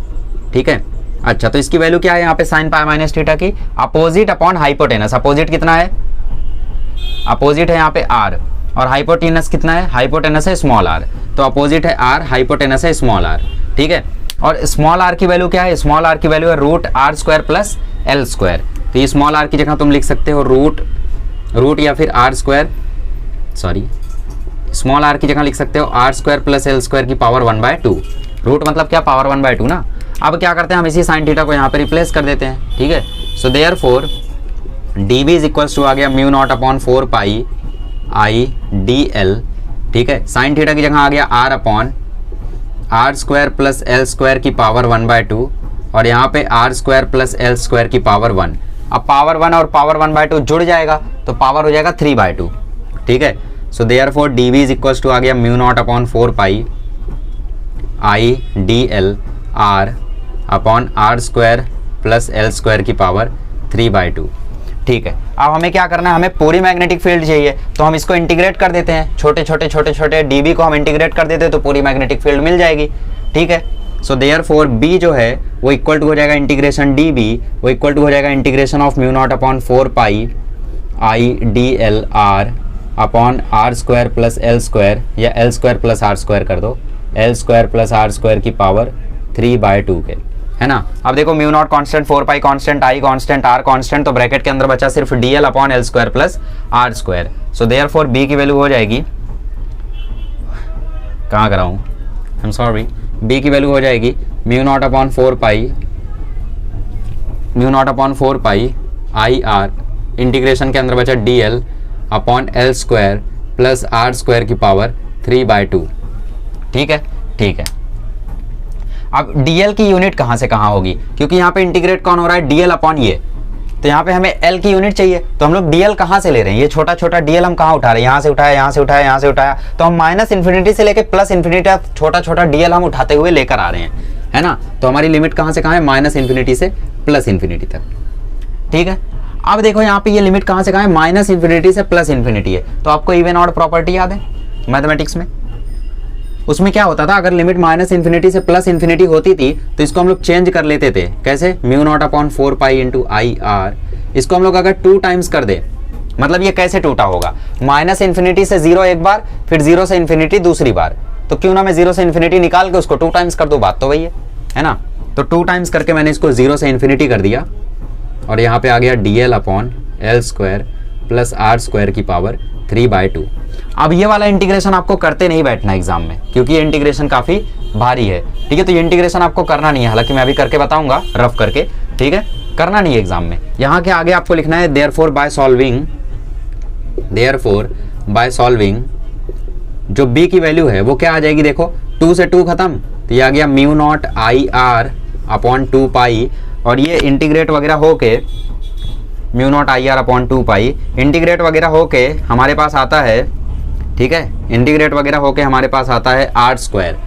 ठीक है। अच्छा, तो इसकी वैल्यू क्या है यहाँ पे साइन पाई माइनस थीटा की, अपोजिट अपॉन हाइपोटेनस। अपोजिट कितना है, अपोजिट है यहाँ पे आर, और हाइपोटेनस कितना है, हाइपोटेनस है स्मॉल आर, तो अपोजिट है आर, हाइपोटेनस है स्मॉल आर। ठीक है, और स्मॉल आर की वैल्यू क्या है, स्मॉल आर की वैल्यू है root R square plus L square. तो ये स्मॉल आर की जगह तुम लिख सकते हो रूट या फिर R square, sorry small R की जगह लिख सकते हो R square plus L square की पावर 1/2। रूट मतलब क्या, पावर 1/2 ना। अब क्या करते हैं हम इसी साइन थीटा को यहाँ पे रिप्लेस कर देते हैं। ठीक है, so therefore D B is equals to आ गया mu naught upon 4 pi I D L. ठीक है, साइन थीटा की जगह आ गया R upon R square plus L square की पावर 1/2, और यहाँ पे R square plus L square की पावर 1। अब पावर 1 और पावर 1/2 जुड़ जाएगा तो पावर हो जाएगा 3/2। ठीक है, so therefore D B is equals to आ गया mu naught upon 4 pi I D L R upon R square plus L square की पावर 3/2। ठीक है, अब हमें क्या करना है, हमें पूरी मैग्नेटिक फील्ड चाहिए, तो हम इसको इंटीग्रेट कर देते हैं, छोटे छोटे डीबी को हम इंटीग्रेट कर देते हैं तो पूरी मैग्नेटिक फील्ड मिल जाएगी। ठीक है, सो देयरफॉर बी जो है वो इक्वल टू हो जाएगा इंटीग्रेशन डी बी, वो इक्वल टू हो जाएगा integration of mu naught upon 4 pi I D L R upon R square plus L square, या L square plus R square कर दो, L square plus R square की power 3/2 के, है ना। अब देखो mu naught constant, 4 pi constant, I constant, R constant, तो ब्रैकेट के अंदर बचा सिर्फ D L upon L square plus R square. So therefore B की वैल्यू हो जाएगी, कहाँ कराऊँ, आई एम सॉरी, बी की वैल्यू हो जाएगी mu naught upon 4 pi I R, integration के अंदर बचा D L upon L square plus R square की पावर 3/2। ठीक है, ठीक है। अब dl की यूनिट कहाँ से कहाँ होगी, क्योंकि यहाँ पे इंटीग्रेट कौन हो रहा है, dl अपॉन ये, तो यहाँ पे हमें l की यूनिट चाहिए, तो हम लोग dl कहाँ से ले रहे हैं, ये छोटा छोटा dl हम कहाँ उठा रहे हैं, यहाँ से उठाया, यहाँ से उठाया, यहाँ से उठाया, तो हम माइनस इन्फिनिटी से लेके प्लस इन्फिनिटी तक छोटा छोटा dl हम उठाते हुए लेकर आ रहे हैं, है ना। तो हमारी लिमिट कहाँ से कहाँ है, माइनस इन्फिनिटी से प्लस इन्फिनिटी तक। ठीक है, अब देखो यहाँ पे ये लिमिट कहाँ से कहाँ है, माइनस इन्फिनिटी से प्लस इन्फिनिटी है। तो आपको इवन ऑड प्रॉपर्टी याद है मैथमेटिक्स में, उसमें क्या होता था, अगर लिमिट माइनस इन्फिनिटी से प्लस इन्फिनिटी होती थी तो इसको हम लोग चेंज कर लेते थे, कैसे, mu naught upon 4 pi into I R, इसको हम लोग अगर 2 टाइम्स कर दे, मतलब ये कैसे टूटा होगा, माइनस इन्फिनिटी से 0 एक बार, फिर 0 से इन्फिनिटी दूसरी बार, तो क्यों ना मैं 0 से इन्फिनिटी निकाल के उसको 2 टाइम्स कर दूं, बात तो वही है ना। तो 2 टाइम्स करके मैंने इसको 0 से इन्फिनिटी कर दिया, और यहाँ पे आ गया D L upon L square plus R square की पावर 3/2। अब ये वाला इंटीग्रेशन आपको करते नहीं बैठना एग्जाम में, क्योंकि ये इंटीग्रेशन काफी भारी है। ठीक है, तो ये इंटीग्रेशन आपको करना नहीं है, हालांकि मैं अभी करके बताऊंगा रफ करके। ठीक है, करना नहीं है एग्जाम में। यहाँ के आगे आपको लिखना है देयरफॉर बाय सॉल्विंग जो b की वैल्यू है वो क्या आ जाएगी, देखो 2 से 2 खत्म, तो ये आ गया mu not I R upon 2 पाई, और ये इंटीग्रेट वगैरह होके mu not I R upon 2 pi integrate वगैरह होके हमारे पास आता है, ठीक है, इंटीग्रेट वगैरह होके हमारे पास आता है आर स्क्वायर,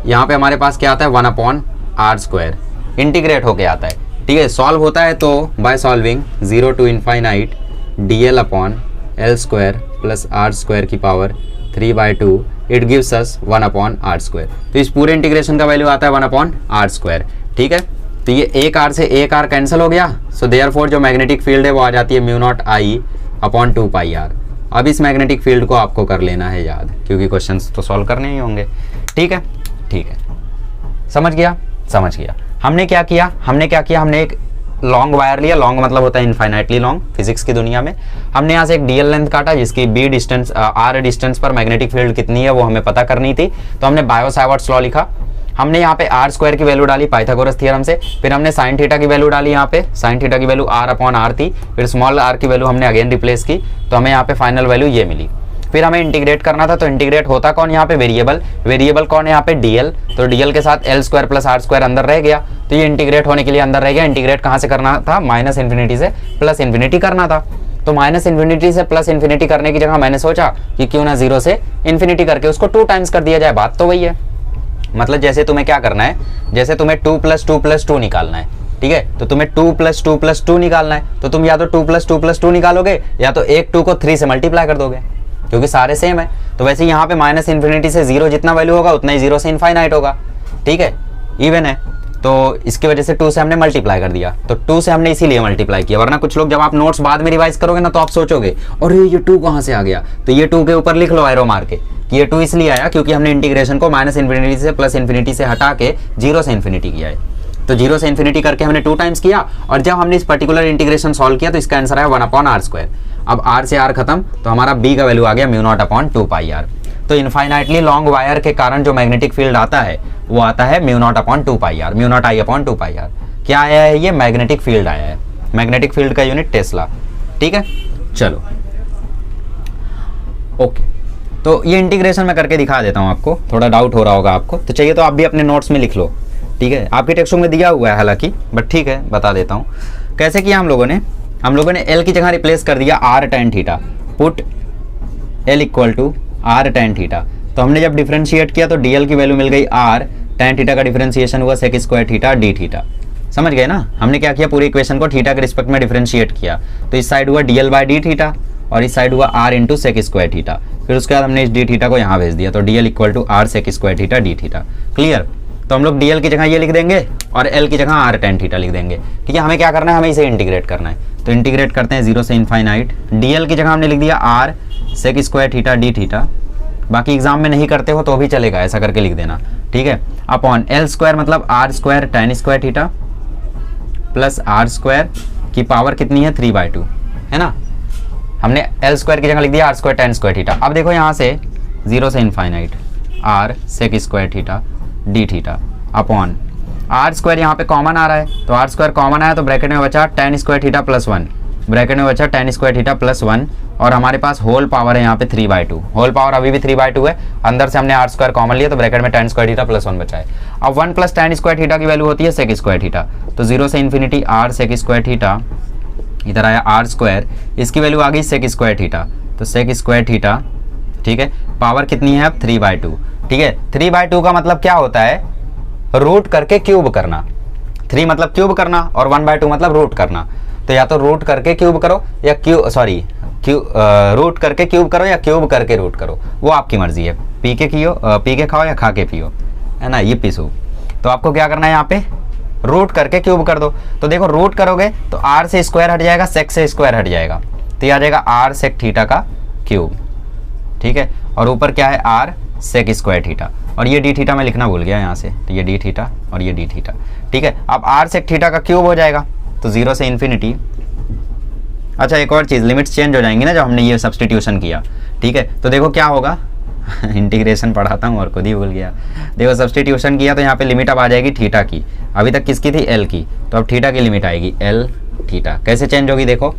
यहाँ पे हमारे पास क्या आता है 1 अपॉन आर स्क्वायर, इंटीग्रेट होके आता है। ठीक है, सॉल्व होता है तो by solving 0 to infinite D L upon L square plus R square की power 3/2, it gives us 1 upon R square. तो इस पूरे इंटीग्रेशन का वैल्यू आता है 1 अपॉन आर स्क्वायर। ठीक है, तो ये एक आर से एक आर कैंसिल हो गया, सो देयरफॉर जो मैग्नेटिक फील्ड है वो आ जाती है mu not I upon 2 pi R. अब इस मैग्नेटिक फील्ड को आपको कर लेना है याद, क्योंकि क्वेश्चंस तो सॉल्व करने ही होंगे। ठीक है, ठीक है, समझ गया, समझ गया। हमने क्या किया, हमने एक लॉन्ग वायर लिया, लॉन्ग मतलब होता है इनफाइनाइटली लॉन्ग फिजिक्स की दुनिया में। हमने यहाँ से एक डीएल लेंथ काटा जिसकी बी डिस्टेंस आर डिस्टेंस पर मैग्नेटिक फील्ड कितनी है वो हमें पता करनी थी, तो हमने बायो-सावर्ट्स लॉ लिखा। हमने यहाँ पे आर स्क्वायर की वैल्यू डाली पाइथागोरस थ्योरम से, फिर हमने साइन थीटा की वैल्यू डाली, यहाँ पे साइन थीटा की वैल्यू आर अपॉन आर थी, फिर स्मॉल आर की वैल्यू हमने अगेन रिप्लेस की, तो हमें यहाँ पे फाइनल वैल्यू ये मिली। फिर हमें इंटीग्रेट करना था, तो इंटीग्रेट होता कौन यहाँ पे, वेरिएबल कौन है यहाँ पे, डीएल, तो डीएल के साथ L square plus R square अंदर रह गया, तो ये इंटीग्रेट होने के लिए अंदर रह गया। इंटीग्रेट कहाँ से करना था, माइनस इन्फिनिटी से प्लस इन्फिनिटी करना था, तो माइनस इन्फिनिटी से प्लस इन्फिनिटी करने की जगह मैंने सोचा कि क्यों ना 0 से इन्फिनिटी करके उसको 2 टाइम्स कर दिया जाए, बात तो वही है। मतलब जैसे तुम्हें क्या करना है, जैसे तुम्हें 2 + 2 + 2 निकालना है, ठीक है, तो तुम्हें 2 + 2 + 2 निकालना है, तो तुम या तो 2 + 2 + 2 निकालोगे या तो एक 2 को 3 से मल्टीप्लाई कर दोगे, क्योंकि सारे सेम है। तो वैसे यहाँ पे माइनस इन्फिनिटी से 0 जितना वैल्यू होगा उतना ही 0 से इनफाइनाइट होगा। ठीक है, इवन है। तो इसकी वजह से 2 से हमने मल्टीप्लाई कर दिया, तो 2 से हमने इसीलिए मल्टीप्लाई किया। वरना कुछ लोग जब आप नोट्स बाद में रिवाइज करोगे ना तो आप सोचोगे और ये 2 कहाँ से आ गया, तो ये 2 के ऊपर लिख लो एरो मार के कि ये 2 इसलिए आया क्योंकि हमने इंटीग्रेशन को माइनस इन्फिनिटी से प्लस इन्फिनिटी से हटा के 0 से इन्फिनिटी किया है। तो 0 से इन्फिनिटी करके हमने 2 टाइम्स किया, और जब हमने इस पर्टिकुलर इंटीग्रेशन सॉल्व किया तो इसका आंसर आया 1/r²। अब r से r खत्म, तो हमारा b का वैल्यू आ गया μ0/2πr। तो इनफाइनाइटली लॉन्ग वायर के कारण जो मैग्नेटिक फील्ड आता है वो आता है μ0/2πr, μ0I/2πr। क्या आया है, ये मैग्नेटिक फील्ड आया है। मैग्नेटिक फील्ड का यूनिट टेस्ला। ठीक है, चलो ओके। तो ये इंटीग्रेशन मैं करके दिखा देता हूँ आपको, थोड़ा डाउट हो रहा होगा आपको, तो चाहिए तो आप भी अपने नोट्स में लिख लो। ठीक है, आपकी टेक्स्ट बुक में दिया हुआ है हालांकि, बट ठीक है बता देता हूँ कैसे किया हम लोगों ने L की जगह रिप्लेस कर दिया r tan theta, put L = r tan theta. तो हमने जब डिफरेंशिएट किया तो dl की वैल्यू मिल गई r, tan थीटा का डिफरेंशिएशन हुआ sec² थीटा d थीटा। समझ गए ना, हमने क्या किया, पूरी इक्वेशन को थीटा के रिस्पेक्ट में डिफरेंशिएट किया। तो इस साइड हुआ dl/d थीटा और इस साइड हुआ r × sec² थीटा। फिर उसके बाद हमने इस d थीटा को यहाँ भेज दिया, तो dl = r sec² theta d theta. Clear. तो हम लोग dl की जगह ये लिख देंगे और l की जगह r tan थीटा लिख देंगे। ठीक है, हमें क्या करना है, हमें इसे इंटीग्रेट करना है। तो इंटीग्रेट करते हैं 0 से इनफाइनाइट। dl की जगह हमने लिख दिया r sec² theta d theta. बाकी एग्जाम में नहीं करते हो तो भी चलेगा, ऐसा करके लिख देना। ठीक है, अपॉन L² मतलब r² tan² theta plus r² की पावर कितनी है 3/2, है ना। हमने L² की जगह लिख दिया r² tan² थीटा। अब देखो यहाँ से 0 से infinite r sec² theta d theta upon r² यहाँ पे कॉमन आ रहा है, तो r² कॉमन आया तो ब्रैकेट में बचा tan² थीटा प्लस 1, ब्रैकेट में बचा tan² थीटा प्लस 1, और हमारे पास होल पावर है यहाँ पे 3/2। होल पावर अभी भी 3/2 है, अंदर से हमने r² कॉमन लिया तो ब्रैकेट में tan² थीटा प्लस 1 बचा है। अब 1 + tan² थीटा की वैल्यू होती है sec² थीटा, तो 0 से इन्फिनिटी r sec² थीटा, इधर आया r², इसकी वैल्यू आ गई sec² थीटा, तो sec² थीटा। ठीक है, पावर कितनी है अब 3/2। ठीक है, 3/2 का मतलब क्या होता है, रूट करके क्यूब करना। 3 मतलब क्यूब करना और 1/2 मतलब रूट करना। तो या तो रूट करके क्यूब करो या रूट करके क्यूब करो या क्यूब करके रूट करो, वो आपकी मर्जी है। पी के खाओ या खा के पियो, है ना, ये पीसो। तो आपको क्या करना है, यहाँ पे रूट करके क्यूब कर दो। तो देखो रूट करोगे तो r से स्क्वायर हट जाएगा, सेक से स्क्वायर हट जाएगा, तो ये आ जाएगा r sec थीटा का क्यूब। ठीक है, और ऊपर क्या है r sec² थीटा, और ये d थीटा मैं लिखना भूल गया यहाँ से, तो ये d थीटा और ये d थीटा। ठीक है, अब r sec थीटा का क्यूब हो जाएगा, तो 0 से इन्फिनिटी। अच्छा एक और चीज़, लिमिट्स चेंज हो जाएंगी ना जब हमने ये सब्सटीट्यूशन किया। ठीक है, तो देखो क्या होगा इंटीग्रेशन पढ़ाता हूँ और खुद ही भूल गया। देखो सब्सटीट्यूशन किया तो यहाँ पे लिमिट अब आ जाएगी थीटा की, अभी तक किसकी थी, L की, तो अब थीटा की लिमिट आएगी L थीटा। कैसे चेंज होगी, देखो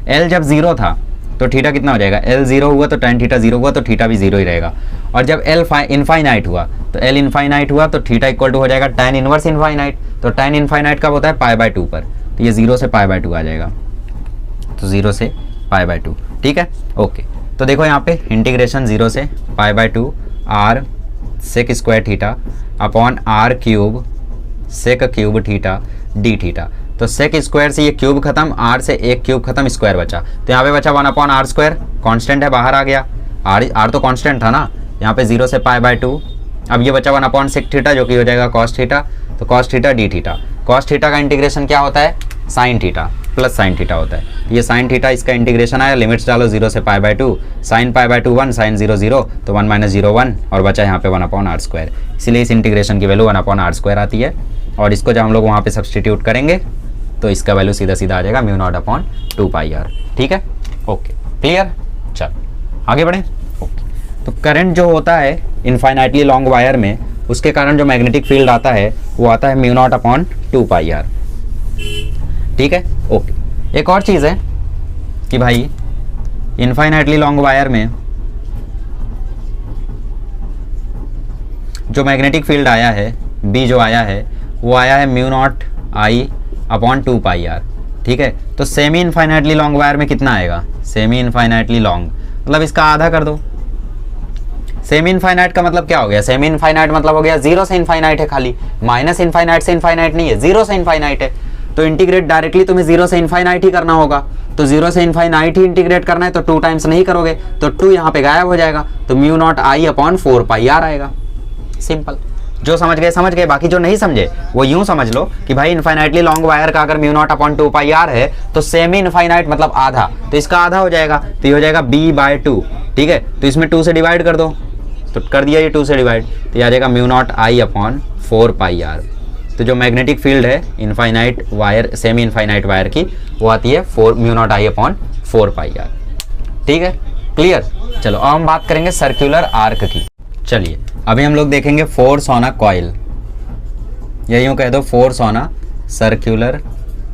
L जब 0 था तो थीटा कितना हो जाएगा, L 0 हुआ तो tan थीटा 0 हुआ तो थीटा भी 0 ही रहेगा। और जब L इनफाइनाइट हुआ तो L इनफाइनाइट हुआ तो थीटा = हो जाएगा tan इनवर्स इनफाइनाइट। तो tan इनफाइनाइट कब होता है, π/2 पर, तो ये 0 से π/2 आ जाएगा, तो 0 से π/2। ठीक है, ओके। तो देखो यहाँ पे इंटीग्रेशन 0 से π/2 r sec² theta upon r³ sec³ theta d theta. तो sec² से ये क्यूब खत्म, r से एक क्यूब खत्म, स्क्वायर बचा, तो यहाँ पे बचा 1/r², कांस्टेंट है बाहर आ गया, r तो कांस्टेंट था ना, यहाँ पे 0 से π/2। अब ये बचा 1/sec थीटा जो कि हो जाएगा cos थीटा, तो cos theta d theta. cos theta का इंटीग्रेशन क्या होता है, sin theta plus sin theta होता है। ये sin थीटा इसका इंटीग्रेशन आया, लिमिट्स डालो 0 से π/2, sin π/2 1, sin 0 0, तो 1 - 0 1, और बचा यहाँ पे 1/r²। इसीलिए इस इंटीग्रेशन की वैल्यू 1/r² आती है, और इसको जब हम लोग वहाँ पे सब्सटीट्यूट करेंगे तो इसका वैल्यू सीधा सीधा आ जाएगा μ0/2πr। ठीक है, ओके, क्लियर। चल आगे बढ़े। ओके, तो करंट जो होता है इनफाइनाइटली लॉन्ग वायर में, उसके कारण जो मैग्नेटिक फील्ड आता है वो आता है μ0/2πr। ठीक है, ओके। एक और चीज़ है कि भाई इनफाइनाइटली लॉन्ग वायर में जो मैग्नेटिक फील्ड आया है, B जो आया है वो आया है μ0I/2πr। ठीक है, तो सेमी इनफाइनाइटली लॉन्ग वायर में कितना आएगा, सेमी इनफाइनाइटली लॉन्ग मतलब इसका आधा कर दो। सेमी इनफाइनाइट का मतलब क्या हो गया, सेमी इनफाइनाइट मतलब हो गया 0 से इनफाइनाइट है, खाली माइनस इनफाइनाइट से इनफाइनाइट नहीं है, 0 से इनफाइनाइट है। तो इंटीग्रेट डायरेक्टली तुम्हें 0 से इनफाइनाइट ही करना होगा, तो 0 से इनफाइनाइट ही इंटीग्रेट करना है, तो 2 टाइम्स नहीं करोगे तो 2 यहाँ पे गायब हो जाएगा, तो μ0I/4πr आएगा। सिंपल। जो समझ गए, बाकी जो नहीं समझे वो यूं समझ लो कि भाई इनफाइनाइटली लॉन्ग वायर का अगर mu naught upon 2 pi R है तो सेमी इनफाइनाइट मतलब आधा, तो इसका आधा हो जाएगा, तो ये हो जाएगा b/2। ठीक है, तो इसमें 2 से डिवाइड कर दो, तो कर दिया ये 2 से डिवाइड, तो ये आ जाएगा mu not I upon 4 pi R. तो जो मैग्नेटिक फील्ड है infinite wire, semi infinite wire की, वो आती है mu not I upon 4 pi R. ठीक है, क्लियर। चलो अब हम बात करेंगे सर्कुलर आर्क की। चलिए अभी हम लोग देखेंगे फोर्स ऑन अ कॉइल, या यूँ कह दो force on a circular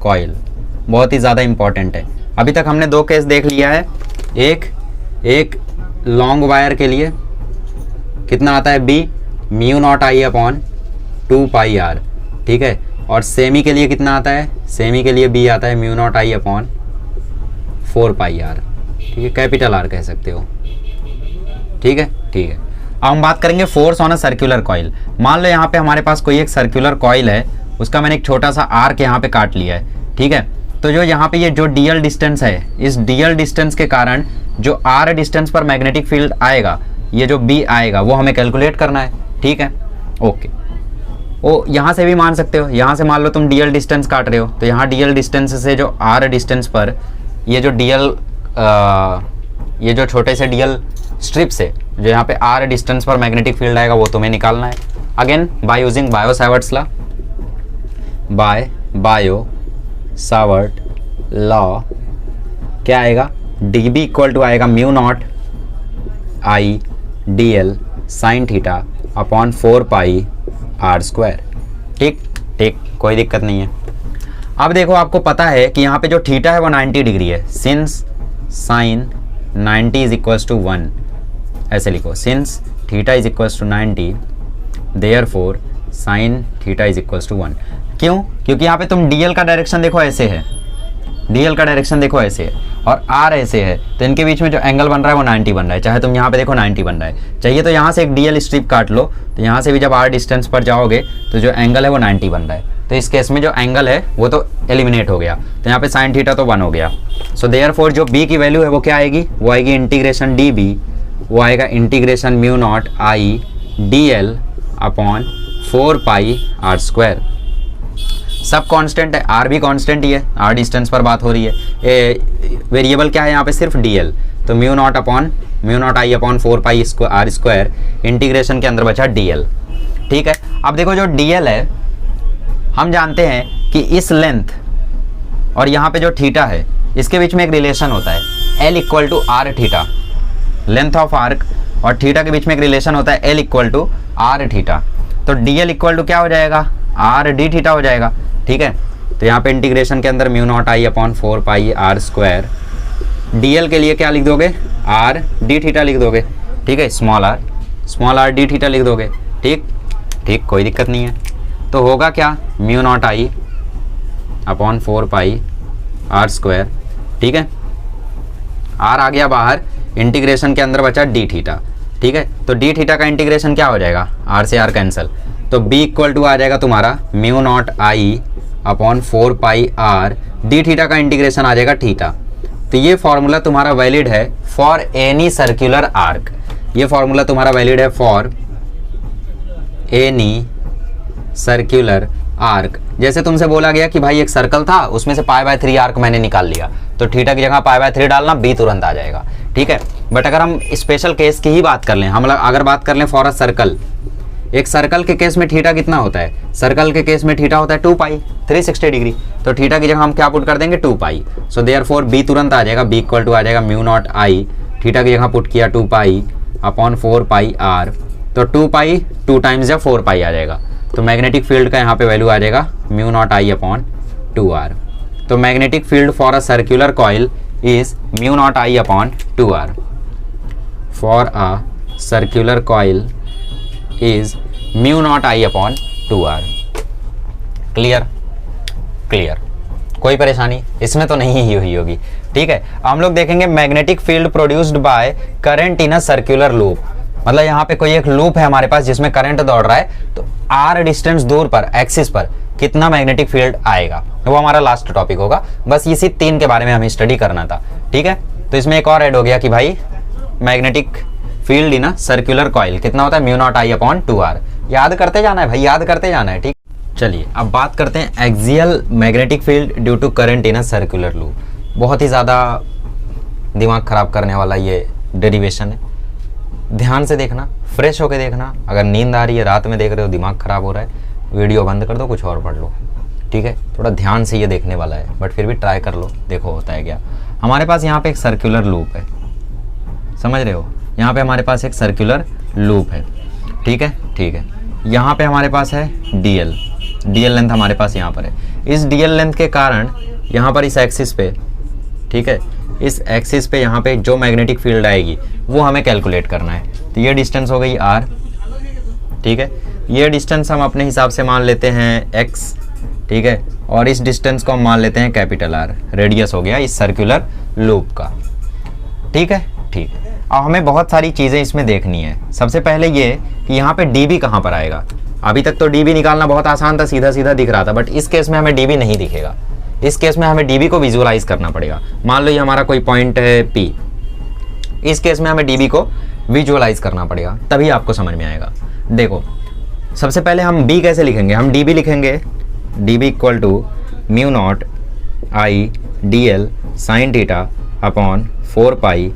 coil. बहुत ही ज़्यादा इंपॉर्टेंट है। अभी तक हमने 2 केस देख लिया है। एक लॉन्ग वायर के लिए कितना आता है b, mu not I upon 2 pi R. ठीक है, और सेमी के लिए कितना आता है, सेमी के लिए b आता है mu not I upon 4 pi R. ठीक है, कैपिटल आर कह सकते हो। ठीक है, ठीक है। अब हम बात करेंगे force on a circular coil. मान लो यहाँ पे हमारे पास कोई एक सर्कुलर कॉइल है, उसका मैंने एक छोटा सा आर्क यहाँ पे काट लिया है। ठीक है, तो जो यहाँ पे ये जो डीएल डिस्टेंस है, इस डीएल डिस्टेंस के कारण जो आर डिस्टेंस पर मैग्नेटिक फील्ड आएगा, ये जो बी आएगा, वो हमें कैलकुलेट करना है। ठीक है, ओके। ओ यहाँ से भी मान सकते हो, यहाँ से मान लो तुम डीएल डिस्टेंस काट रहे हो, तो यहाँ डीएल डिस्टेंस से जो आर डिस्टेंस पर ये जो डीएल ये जो छोटे से डीएल स्ट्रिप से जो यहाँ पे आर डिस्टेंस पर मैग्नेटिक फील्ड आएगा, वो तुम्हें निकालना है। Again by using Biot Savart's law, by Biot Savart law क्या आएगा, dB इक्वल टू आएगा mu not I dl sine theta upon 4 pi R square. ठीक ठीक, कोई दिक्कत नहीं है। अब देखो आपको पता है कि यहाँ पे जो थीटा है वो 90 डिग्री है। Since sine 90 is equals to 1, ऐसे लिखो, since theta is equals to 90 therefore sine theta is equals to 1। क्यों? क्योंकि यहाँ पे तुम डीएल का डायरेक्शन देखो ऐसे है, डीएल का डायरेक्शन देखो ऐसे है और आर ऐसे है, तो इनके बीच में जो एंगल बन रहा है वो 90 बन रहा है। चाहे तुम यहाँ पे देखो 90 बन रहा है, चाहिए तो यहाँ से एक डीएल स्ट्रिप काट लो, तो यहाँ से भी जब आर डिस्टेंस पर जाओगे तो जो एंगल है वो 90 बन रहा है। तो इस केस में जो एंगल है वो तो एलिमिनेट हो गया, तो यहाँ पे साइन थीटा तो 1 हो गया। सो देयरफॉर जो बी की वैल्यू है वो क्या आएगी, वो आएगी इंटीग्रेशन डी बी, वो आएगा integration mu not I D L upon 4 pi R square. सब कांस्टेंट है, आर भी कांस्टेंट ही है, आर डिस्टेंस पर बात हो रही है। वेरिएबल क्या है यहाँ पे, सिर्फ डीएल, तो mu not I upon 4 pi R square, integration के अंदर बचा डीएल। ठीक है, अब देखो जो डीएल है हम जानते हैं कि इस लेंथ और यहाँ पे जो थीटा है इसके बीच में एक रिलेशन होता है, L equal to R theta. Length of arc और थीटा के बीच में एक रिलेशन होता है, L equal to R theta. तो डीएल इक्वल टू क्या हो जाएगा, आर डी थीटा हो जाएगा। ठीक है, तो यहाँ पे इंटीग्रेशन के अंदर mu not I upon 4 pi R square, DL के लिए क्या लिख दोगे, आर डी थीटा लिख दोगे। ठीक है, स्मॉल आर डी थीटा लिख दोगे। ठीक ठीक, कोई दिक्कत नहीं है। तो होगा क्या, mu not I upon 4 pi R square. ठीक है, आर आ गया बाहर, इंटीग्रेशन के अंदर बचा डी थीटा। ठीक है, तो डी थीटा का इंटीग्रेशन क्या हो जाएगा, आर से आर कैंसिल, तो b इक्वल टू आ जाएगा तुम्हारा mu not I upon 4 pi R, D theta का इंटीग्रेशन आ जाएगा थीटा। तो ये फॉर्मूला तुम्हारा वैलिड है फॉर एनी सर्कुलर आर्क, ये फॉर्मूला तुम्हारा वैलिड है फॉर एनी सर्कुलर आर्क। जैसे तुमसे बोला गया कि भाई एक सर्कल था, उसमें से π/3 आर्क मैंने निकाल लिया, तो थीटा की जगह π/3 डालना, b तुरंत आ जाएगा। ठीक है, बट अगर हम स्पेशल केस की ही बात कर लें, हम अगर बात कर लें फॉर अ सर्कल, एक सर्कल के केस में थीटा कितना होता है, सर्कल के केस में थीटा होता है 2 पाई 360 डिग्री, तो थीटा की जगह हम क्या पुट कर देंगे, 2 पाई। सो देयरफॉर b तुरंत आ जाएगा, b इक्वल टू आ जाएगा म्यू नॉट आई, थीटा की जगह पुट किया 2 पाई अपॉन 4 पाई आर, तो 2 पाई 2 टाइम्स या 4 पाई आ जाएगा। तो मैग्नेटिक फील्ड का यहाँ पे वैल्यू आ जाएगा mu not I upon 2r। तो magnetic field for a circular coil is mu naught I upon 2r। For a circular coil is mu naught I upon 2r। Clear clear, कोई परेशानी इसमें तो नहीं ही हुई होगी। ठीक है, हम लोग देखेंगे magnetic field produced by current in a circular loop. मतलब यहाँ पे कोई एक लूप है हमारे पास जिसमें करंट दौड़ रहा है, तो आर डिस्टेंस दूर पर एक्सिस पर कितना मैग्नेटिक फील्ड आएगा, वो हमारा लास्ट टॉपिक होगा। बस इसी 3 के बारे में हमें स्टडी करना था। ठीक है, तो इसमें एक और ऐड हो गया कि भाई magnetic field in a circular coil कितना होता है, mu not I upon 2r। याद करते जाना है भाई, याद करते जाना है। ठीक, चलिए अब बात करते हैं axial magnetic field due to current in a circular loop. बहुत ही ज़्यादा दिमाग ख़राब करने वाला ये डेरिवेशन है, ध्यान से देखना, फ्रेश होके देखना। अगर नींद आ रही है, रात में देख रहे हो, दिमाग ख़राब हो रहा है, वीडियो बंद कर दो, कुछ और पढ़ लो। ठीक है, थोड़ा ध्यान से ये देखने वाला है, बट फिर भी ट्राई कर लो, देखो होता है क्या। हमारे पास यहाँ पे एक सर्कुलर लूप है, समझ रहे हो, यहाँ पे हमारे पास एक सर्कुलर लूप है। ठीक है, ठीक है, यहाँ पे हमारे पास है डीएल लेंथ हमारे पास यहाँ पर है। इस डीएल लेंथ के कारण यहाँ पर इस एक्सिस पे, ठीक है, इस एक्सिस पे यहाँ पे जो मैग्नेटिक फील्ड आएगी वो हमें कैलकुलेट करना है। तो ये डिस्टेंस हो गई आर। ठीक है, ये डिस्टेंस हम अपने हिसाब से मान लेते हैं एक्स। ठीक है, और इस डिस्टेंस को हम मान लेते हैं कैपिटल आर, रेडियस हो गया इस सर्कुलर लूप का। ठीक है, ठीक है। अब हमें बहुत सारी चीज़ें इसमें देखनी है। सबसे पहले ये कि यहाँ पे डीबी कहाँ पर आएगा। अभी तक तो डीबी निकालना बहुत आसान था, सीधा सीधा दिख रहा था, बट इस केस में हमें डीबी नहीं दिखेगा। इस केस में हमें डीबी को विजुअलाइज करना पड़ेगा। मान लो ये हमारा कोई पॉइंट है पी, इस केस में हमें डीबी को विजुअलाइज करना पड़ेगा, तभी आपको समझ में आएगा। देखो, सबसे पहले हम बी कैसे लिखेंगे, हम डीबी लिखेंगे, DB equal to mu not I D L sine theta upon 4 pi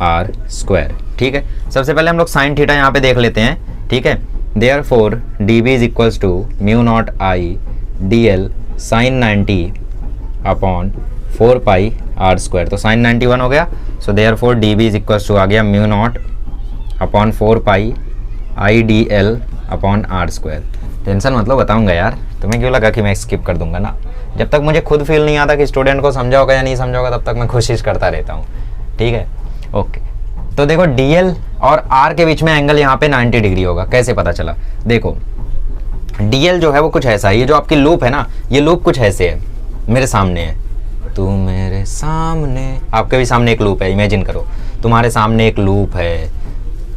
R square. ठीक है, सबसे पहले हम लोग साइन थीटा यहाँ पे देख लेते हैं। ठीक है, therefore D B is equals to mu not I D L sine 90 upon 4 pi R square. तो साइन 91 हो गया, so therefore D B is equals to आ गया mu naught upon 4 pi I D L upon R square. Tension मतलब बताऊंगा यार, तुम्हें क्यों लगा कि मैं स्किप कर दूंगा ना। जब तक मुझे खुद फील नहीं आता कि स्टूडेंट को समझा होगा या नहीं समझा होगा, तब तक मैं कोशिश करता रहता हूँ। ठीक है, ओके। तो देखो डीएल और आर के बीच में एंगल यहाँ पे 90 डिग्री होगा। कैसे पता चला, देखो डीएल जो है वो कुछ ऐसा है, ये जो आपकी लूप है ना, ये लूप कुछ ऐसे है, मेरे सामने है, तू मेरे सामने, आपके भी सामने एक लूप है, इमेजिन करो तुम्हारे सामने एक लूप है,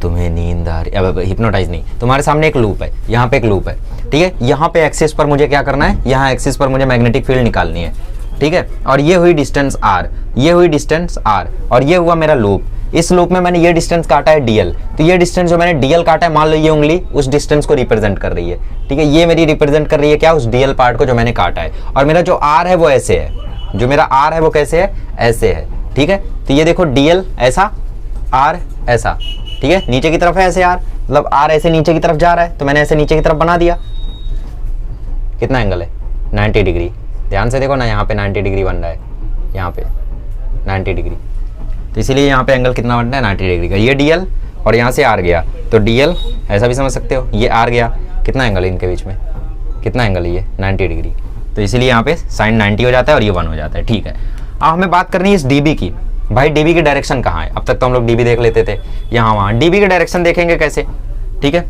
तुम्हें नींद आ रही, अब हिप्नोटाइज नहीं, तुम्हारे सामने एक लूप है, यहाँ पे एक लूप है। ठीक है, यहाँ पे एक्सिस पर मुझे क्या करना है, यहाँ एक्सिस पर मुझे मैग्नेटिक फील्ड निकालनी है। ठीक है, और ये हुई डिस्टेंस आर, ये हुई डिस्टेंस आर, और ये हुआ मेरा लूप। इस लूप में मैंने ये डिस्टेंस काटा है डीएल, तो ये डिस्टेंस जो मैंने डीएल काटा है, मान लो ये उंगली उस डिस्टेंस को रिप्रेजेंट कर रही है। ठीक है, ये मेरी रिप्रेजेंट कर रही है क्या, उस डीएल पार्ट को जो मैंने काटा है। और मेरा जो आर है वो ऐसे है, जो मेरा आर है वो कैसे है, ऐसे है। ठीक है, तो ये देखो डीएल ऐसा, आर ऐसा। ठीक है, नीचे की तरफ है ऐसे आर, मतलब आर ऐसे नीचे की तरफ जा रहा है, तो मैंने ऐसे नीचे की तरफ बना दिया। कितना एंगल है, 90 डिग्री। ध्यान से देखो ना, यहाँ पे 90 डिग्री बन रहा है, यहाँ पे 90 डिग्री, तो इसीलिए यहाँ पे एंगल कितना बन रहा है, 90 डिग्री का। ये डीएल और यहाँ से आर गया, तो डीएल ऐसा भी समझ सकते हो, ये आर गया, कितना एंगल है इनके बीच में, कितना एंगल है ये, 90 डिग्री। तो इसीलिए यहाँ पे साइन 90 हो जाता है और ये 1 हो जाता है। ठीक है, अब हमें बात करनी है इस डीबी की। भाई डीबी की डायरेक्शन कहाँ है, अब तक तो हम लोग डीबी देख लेते थे, यहाँ वहाँ। डीबी की डायरेक्शन देखेंगे कैसे, ठीक है,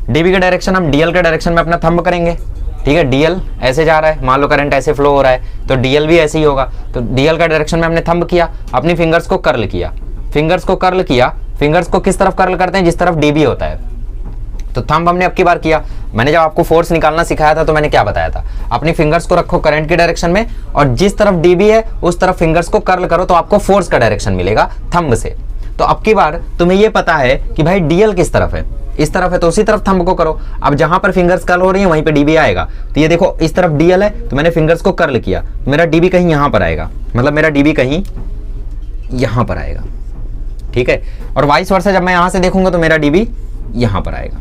डीबी की डायरेक्शन हम डीएल के डायरेक्शन में अपना थंब करेंगे। ठीक है, डीएल ऐसे जा रहा है, मान लो करंट ऐसे फ्लो हो रहा है, तो डीएल भी ऐसे ही होगा। तो डीएल का डायरेक्शन में हमने थंब किया, अपनी फिंगर्स को कर्ल किया, फिंगर्स को कर्ल किया। फिंगर्स को किस तरफ कर्ल करते हैं, जिस तरफ डीबी होता है। तो थंब हमने अब की बार किया। मैंने जब आपको फोर्स निकालना सिखाया था तो मैंने क्या बताया था, अपनी फिंगर्स को रखो करंट की डायरेक्शन में, और जिस तरफ डीबी है उस तरफ फिंगर्स को कर्ल करो, तो आपको फोर्स का डायरेक्शन मिलेगा थंब से। तो अब की बार तुम्हें ये पता है कि भाई डीएल किस तरफ है, इस तरफ है, तो उसी तरफ थंब को करो। अब जहां पर फिंगर्स कर्ल हो रही है वहीं पे डीबी आएगा। तो ये देखो इस तरफ डीएल है, तो मैंने फिंगर्स को कर्ल किया, मेरा डीबी कहीं यहां पर आएगा, मतलब मेरा डीबी कहीं यहां पर आएगा। ठीक है, और वाइस वर्सा जब मैं यहां से देखूंगा तो मेरा डीबी यहां पर आएगा।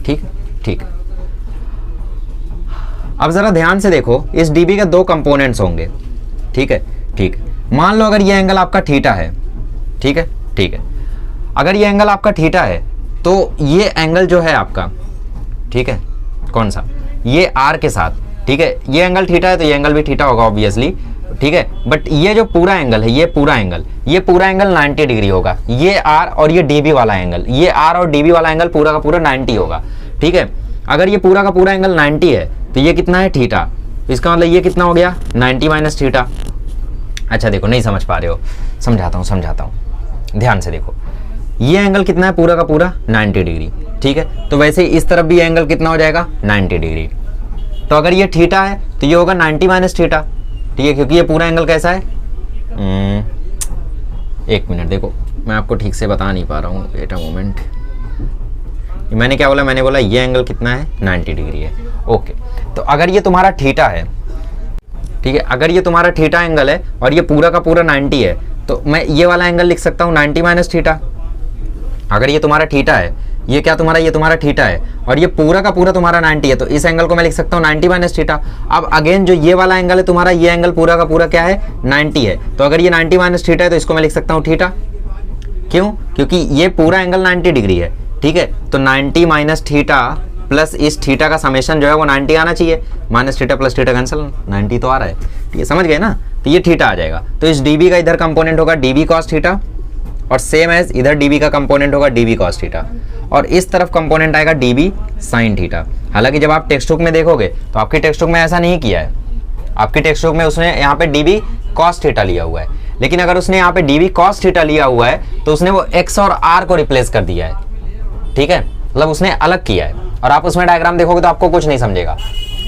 ठीक ठीक। अब जरा ध्यान से देखो, इस डीबी के 2 कंपोनेंट्स होंगे। ठीक है, ठीक। मान लो अगर ये एंगल आपका थीटा है, ठीक है, ठीक है, अगर ये एंगल आपका थीटा है तो ये एंगल जो है आपका, ठीक है, कौन सा, ये आर के साथ, ठीक है, ये एंगल थीटा है तो ये एंगल भी थीटा होगा ऑब्वियसली। ठीक है, बट ये जो पूरा एंगल है, ये पूरा एंगल 90 डिग्री होगा। ये आर और ये डीबी वाला एंगल, ये आर और डीबी वाला एंगल पूरा का पूरा 90 होगा। ठीक है, अगर ये पूरा का पूरा एंगल 90 है तो ये कितना है, थीटा। इसका मतलब ये कितना हो गया, 90 माइनस थीटा। अच्छा देखो, नहीं समझ पा रहे हो, समझाता हूँ, ध्यान से देखो। ये एंगल कितना है, पूरा का पूरा 90 डिग्री। ठीक है, तो वैसे इस तरफ भी एंगल कितना हो जाएगा, 90 डिग्री। तो अगर ये थीटा है तो ये होगा 90 माइनस थीटा। ठीक है, क्योंकि ये पूरा एंगल कैसा है, 1 मिनट देखो, मैं आपको ठीक से बता नहीं पा रहा हूँ, वेट अ मोमेंट। मैंने क्या बोला, मैंने बोला ये एंगल कितना है 90 डिग्री है। ओके, तो अगर ये तुम्हारा थीटा है, ठीक है, अगर ये तुम्हारा थीटा एंगल है और ये पूरा का पूरा 90 है, तो मैं ये वाला एंगल लिख सकता हूँ 90 माइनस थीटा। अगर ये तुम्हारा थीटा है, ये क्या तुम्हारा, ये तुम्हारा थीटा है और ये पूरा का पूरा तुम्हारा 90 है, तो इस एंगल को मैं लिख सकता हूँ 90 माइनस थीटा। अब अगेन जो ये वाला एंगल है तुम्हारा, ये एंगल पूरा का पूरा क्या है 90 है, तो अगर ये 90 माइनस थीटा है तो इसको मैं लिख सकता हूँ थीटा। क्यों? क्योंकि ये पूरा एंगल 90 डिग्री है, ठीक है, तो 90 माइनस थीटा प्लस इस थीटा का समेशन जो है वो 90 आना चाहिए। Minus theta plus theta cancel, 90 तो आ रहा है, ठीक है, समझ गए ना। तो ये थीटा आ जाएगा, तो इस dB का इधर कंपोनेंट होगा dB cos थीटा और सेम एज इधर dB का कंपोनेंट होगा dB cos थीटा और इस तरफ कंपोनेंट आएगा dB sin थीटा। हालांकि जब आप टेक्स्ट बुक में देखोगे तो आपकी टेक्स्ट बुक में ऐसा नहीं किया है, आपकी टेक्स्ट बुक में उसने यहाँ पे dB cos थीटा लिया हुआ है, लेकिन अगर उसने यहाँ पे dB cos थीटा लिया हुआ है तो उसने वो x और r को रिप्लेस कर दिया है, ठीक है, मतलब उसने अलग किया है। और आप उसमें डायग्राम देखोगे तो आपको कुछ नहीं समझेगा,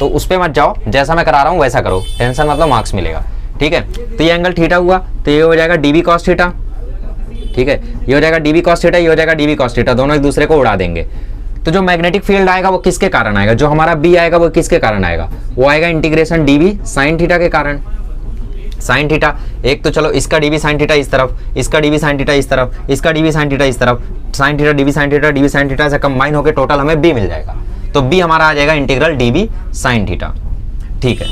तो उस पर मत जाओ, जैसा मैं करा रहा हूँ वैसा करो, टेंशन मतलब मार्क्स मिलेगा, ठीक है। तो ये एंगल थीटा हुआ, तो ये हो जाएगा dB cos थीटा, ठीक है, ये हो जाएगा dB cos थीटा, ये हो जाएगा dB cos थीटा, दोनों एक दूसरे को उड़ा देंगे। तो जो मैग्नेटिक फील्ड आएगा वो किसके कारण आएगा, जो हमारा B आएगा वो किसके कारण आएगा, वो आएगा इंटीग्रेशन dB sin थीटा के कारण। साइन थीटा, एक तो चलो इसका dB sin थीटा इस तरफ, इसका dB sin थीटा इस तरफ, इसका dB sin थीटा इस तरफ, sin theta dB sin theta dB sin theta से कंबाइन होकर टोटल हमें B मिल जाएगा। तो B हमारा आ जाएगा इंटीग्रल dB sin थीटा, ठीक है।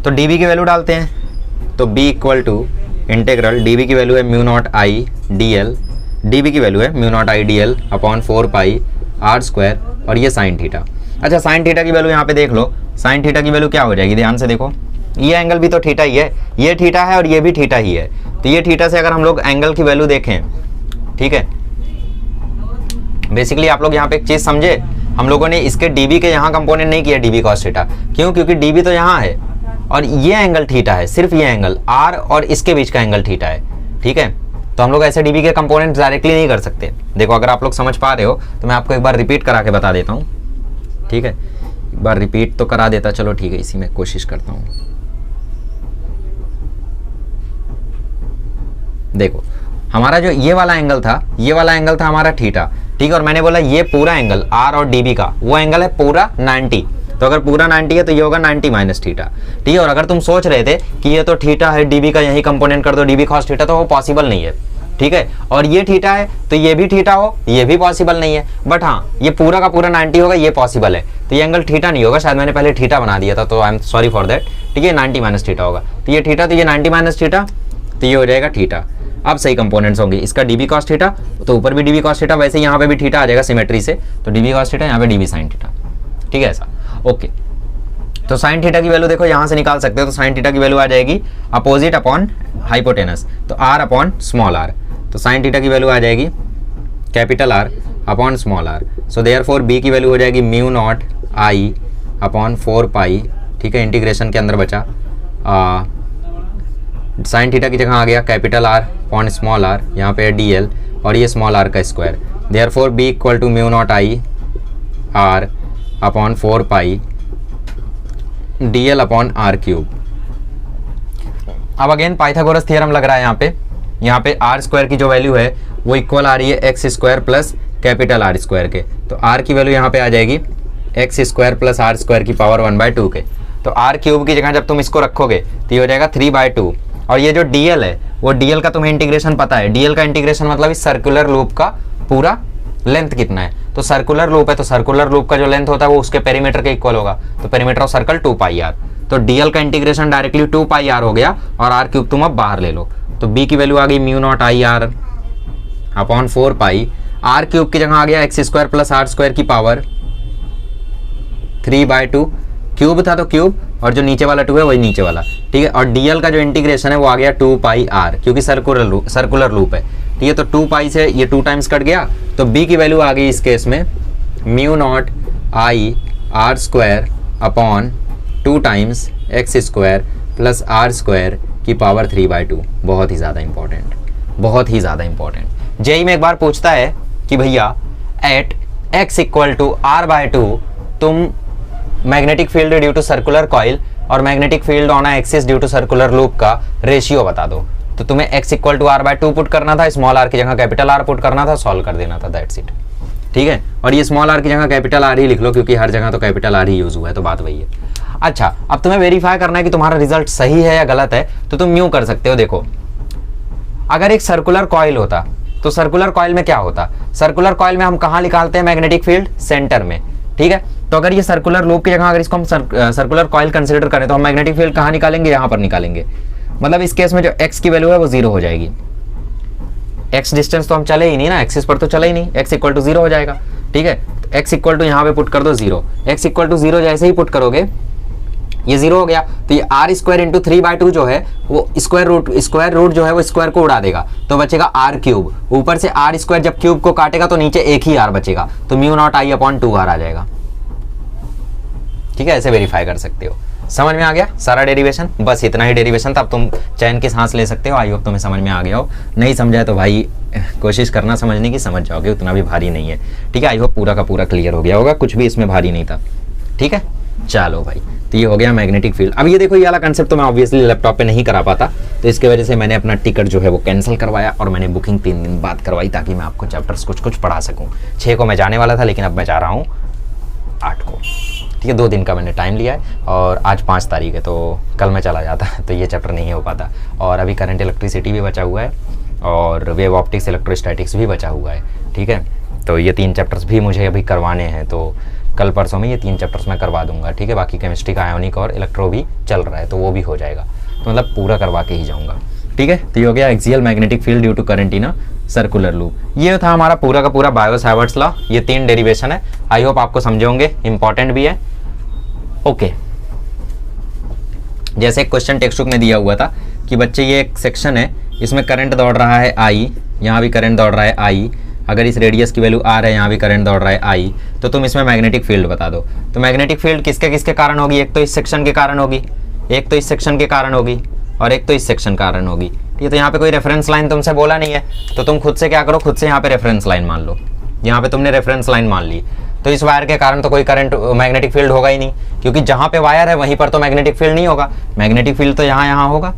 तो dB की वैल्यू डालते हैं, तो B equal to integral dB की वैल्यू है mu not I dl, dB की वैल्यू है mu not I dl upon 4 pi r square और ये sin थीटा। अच्छा, sin थीटा की वैल्यू यहाँ पे देख लो, sin थीटा की वैल्यू क्या हो जाएगी, ध्यान से देखो, ये एंगल भी तो थीटा ही है, ये थीटा है और ये भी थीटा ही है, तो ये थीटा से अगर हम लोग एंगल की वैल्यू देखें, ठीक है, बेसिकली आप लोग यहाँ पे एक चीज समझे, हम लोगों ने इसके dB के यहाँ कंपोनेंट नहीं किया dB cos थीटा, क्यों, क्योंकि dB तो यहाँ है और ये एंगल थीटा है, सिर्फ ये एंगल r और इसके बीच का एंगल थीटा है, ठीक है। तो हम लोग ऐसे dB के कंपोनेंट डायरेक्टली नहीं कर सकते। देखो, अगर आप लोग समझ पा रहे हो तो मैं आपको एक बार रिपीट करा के बता देता हूँ, ठीक है, एक बार रिपीट तो करा देता, चलो ठीक है, इसी में कोशिश करता हूँ। देखो, हमारा जो ये वाला एंगल था, ये वाला एंगल था हमारा थीटा, ठीक है, और मैंने बोला ये पूरा एंगल r और dB का वो एंगल है पूरा 90, तो अगर पूरा 90 है तो ये होगा 90 माइनस थीटा, ठीक है। और अगर तुम सोच रहे थे कि ये तो थीटा है, dB का यही कंपोनेंट कर दो dB cos थीटा, तो वो पॉसिबल नहीं है, ठीक है। और ये थीटा है तो ये भी थीटा हो, ये भी पॉसिबल नहीं है, बट हाँ ये पूरा का पूरा 90 होगा, ये पॉसिबल है, तो ये एंगल थीटा नहीं होगा, शायद मैंने पहले थीटा बना दिया था, तो आई एम सॉरी फॉर दैट, ठीक है, 90 माइनस थीटा होगा, तो ये थीटा, तो ये 90 माइनस थीटा, तो ये हो जाएगा थीटा। अब सही कंपोनेंट्स होंगे, इसका dB cos थीटा, तो ऊपर भी dB cos थीटा, वैसे यहाँ पे भी थीटा आ जाएगा सिमेट्री से, तो dB cos थीटा, यहाँ पे dB sin थीटा, ठीक है, ऐसा, ओके। तो sin थीटा की वैल्यू देखो यहाँ से निकाल सकते हो, तो sin थीटा की वैल्यू आ जाएगी अपोजिट अपॉन हाइपोटेनस, तो r अपॉन स्मॉल r, तो sin थीटा की वैल्यू आ जाएगी capital R upon small r, so therefore B की वैल्यू हो जाएगी म्यू नॉट आई अपॉन 4 पाई, ठीक है, इंटीग्रेशन के अंदर बचा साइन थीटा की जगह आ गया capital R upon small r, यहाँ पे dl और ये स्मॉल r का square, therefore B equal to mu not I r upon 4 pi dl upon r cube. अब अगेन पाइथागोरस थ्योरम लग रहा है यहाँ पे r स्क्वायर की जो वैल्यू है वो इक्वल आ रही है x square plus capital R square के, तो r की वैल्यू यहाँ पे आ जाएगी x square plus r square की पावर 1/2 के, तो r क्यूब की जगह जब तुम इसको रखोगे तो ये हो जाएगा 3/2, और ये जो dl है वो dl का तुम्हें इंटीग्रेशन पता है, dl का इंटीग्रेशन मतलब इस सर्कुलर लूप का पूरा लेंथ कितना है, तो सर्कुलर लूप है तो सर्कुलर लूप का जो लेंथ होता है वो उसके पेरीमीटर के इक्वल होगा, तो पेरीमीटर ऑफ सर्कल 2πr, तो dl का इंटीग्रेशन डायरेक्टली 2πr हो गया और r क्यूब तुम अब बाहर ले लो, तो b की वैल्यू आ गई mu naught I r upon 4 pi, r cube की जगह आ गया x square plus r square की पावर 3/2, क्यूब था तो क्यूब और जो नीचे वाला 2 है वही नीचे वाला, ठीक है, और dl का जो इंटीग्रेशन है वो आ गया 2πr, क्योंकि सर्कुलर लूप है, ठीक है, तो 2 पाई से ये 2 टाइम्स कट गया, तो b की वैल्यू आ गई इस केस में mu naught I r square upon 2 times x square plus r square की पावर 3/2। बहुत ही ज़्यादा इंपॉर्टेंट, बहुत ही ज़्यादा इंपॉर्टेंट। जेई में एक बार पूछता है कि भैया eight x equal to r/2 तुम magnetic field due to circular coil और magnetic field on axis due to circular loop का रेशियो बता दो, तो तुम्हें x equal to r/2 put करना था, स्मॉल r की जगह कैपिटल R पुट करना था, सॉल्व कर देना था, दैट्स इट, ठीक है। और ये स्मॉल आर की जगह कैपिटल आर ही लिख लो, क्योंकि हर जगह तो कैपिटल आर ही यूज हुआ है, तो बात वही है। अच्छा, अब तुम्हें वेरीफाई करना है कि तुम्हारा रिजल्ट सही है या गलत है, तो तुम यूं कर सकते हो। देखो, अगर एक सर्कुलर कॉइल होता तो सर्कुलर कॉइल में क्या होता, सर्कुलर कॉइल में हम कहाँ निकालते हैं मैग्नेटिक फील्ड, सेंटर में, ठीक है। तो अगर ये सर्कुलर लूप की जगह अगर इसको हम सर्कुलर कॉइल कंसीडर करें तो हम मैग्नेटिक फील्ड कहाँ निकालेंगे, यहाँ पर निकालेंगे। मतलब इस केस में जो x की वैल्यू है वो 0 हो जाएगी। x डिस्टेंस तो हम चले ही नहीं ना, एक्सिस पर तो चले ही नहीं, x इक्वल टू 0 हो जाएगा, ठीक है। x इक्वल टू यहाँ पे पुट कर दो 0, x इक्वल टू 0 जैसे ही पुट करोगे ये 0 हो गया, तो ये आर स्क्वायर इंटू 3/2 जो है वो स्क्वायर रूट जो है वो स्क्वायर को उड़ा देगा, तो बचेगा आर क्यूब। ऊपर से आर स्क्वायर जब क्यूब को काटेगा तो नीचे एक ही आर बचेगा, तो mu not I upon 2r आ जाएगा, ठीक है। ऐसे वेरीफाई कर सकते हो। समझ में आ गया सारा डेरिवेशन, बस इतना ही डेरिवेशन था। अब तुम चैन की सांस ले सकते हो। आई होप तुम्हें समझ में आ गया हो, नहीं समझा है तो भाई कोशिश करना समझने की, समझ जाओगे, उतना भी भारी नहीं है, ठीक है। आई होप पूरा का पूरा क्लियर हो गया होगा, कुछ भी इसमें भारी नहीं था, ठीक है। चलो भाई, तो ये हो गया मैग्नेटिक फील्ड। अब ये देखो, ये वाला कंसेप्ट तो मैं ऑब्वियसली लैपटॉप पे नहीं करा पाता, तो इसके वजह से मैंने अपना टिकट जो है वो कैंसिल करवाया और मैंने बुकिंग 3 दिन बाद करवाई, ताकि मैं आपको चैप्टर्स कुछ पढ़ा सकूँ। 6 को मैं जाने वाला था, लेकिन अब मैं जा रहा हूँ 8 को, ठीक है। 2 दिन का मैंने टाइम लिया है और आज 5 तारीख है, तो कल मैं चला जाता तो ये चैप्टर नहीं हो पाता। और अभी करंट इलेक्ट्रिसिटी भी बचा हुआ है और वेव ऑप्टिक्स इलेक्ट्रोस्टैटिक्स भी बचा हुआ है, ठीक है। तो ये 3 चैप्टर्स भी मुझे अभी करवाने हैं, तो कल परसों में ये 3 चैप्टर्स मैं करवा दूंगा, ठीक है। बाकी केमिस्ट्री का आयोनिक और इलेक्ट्रो भी चल रहा है, तो वो भी हो जाएगा, तो मतलब पूरा करवा के ही जाऊँगा, ठीक है। तो ये हो गया axial magnetic field due to current in a circular loop. ये था हमारा पूरा का पूरा बायो-सावर्ट्स लॉ। ये 3 डेरिवेशन है, आई होप आपको समझे होंगे, इंपॉर्टेंट भी है, ओके। जैसे एक क्वेश्चन टेक्स्ट बुक में दिया हुआ था कि बच्चे ये एक सेक्शन है, इसमें करंट दौड़ रहा है आई, यहाँ भी करंट दौड़ रहा है आई, अगर इस रेडियस की वैल्यू आर है, यहाँ भी करंट दौड़ रहा है आई, तो तुम इसमें मैग्नेटिक फील्ड बता दो। तो मैग्नेटिक फील्ड किसके किसके कारण होगी, एक तो इस सेक्शन के कारण होगी, एक तो इस सेक्शन के कारण होगी और एक तो इस सेक्शन के कारण होगी। ये तो यहाँ पे कोई रेफरेंस लाइन तुमसे बोला नहीं है, तो तुम खुद से क्या करो, खुद से यहाँ पे रेफरेंस लाइन मान लो। यहाँ पे तुमने रेफरेंस लाइन मान ली, तो इस वायर के कारण तो कोई करंट मैग्नेटिक फील्ड होगा ही नहीं, क्योंकि जहाँ पे वायर है वहीं पर तो मैग्नेटिक फील्ड नहीं होगा। मैग्नेटिक फील्ड तो यहाँ होगा,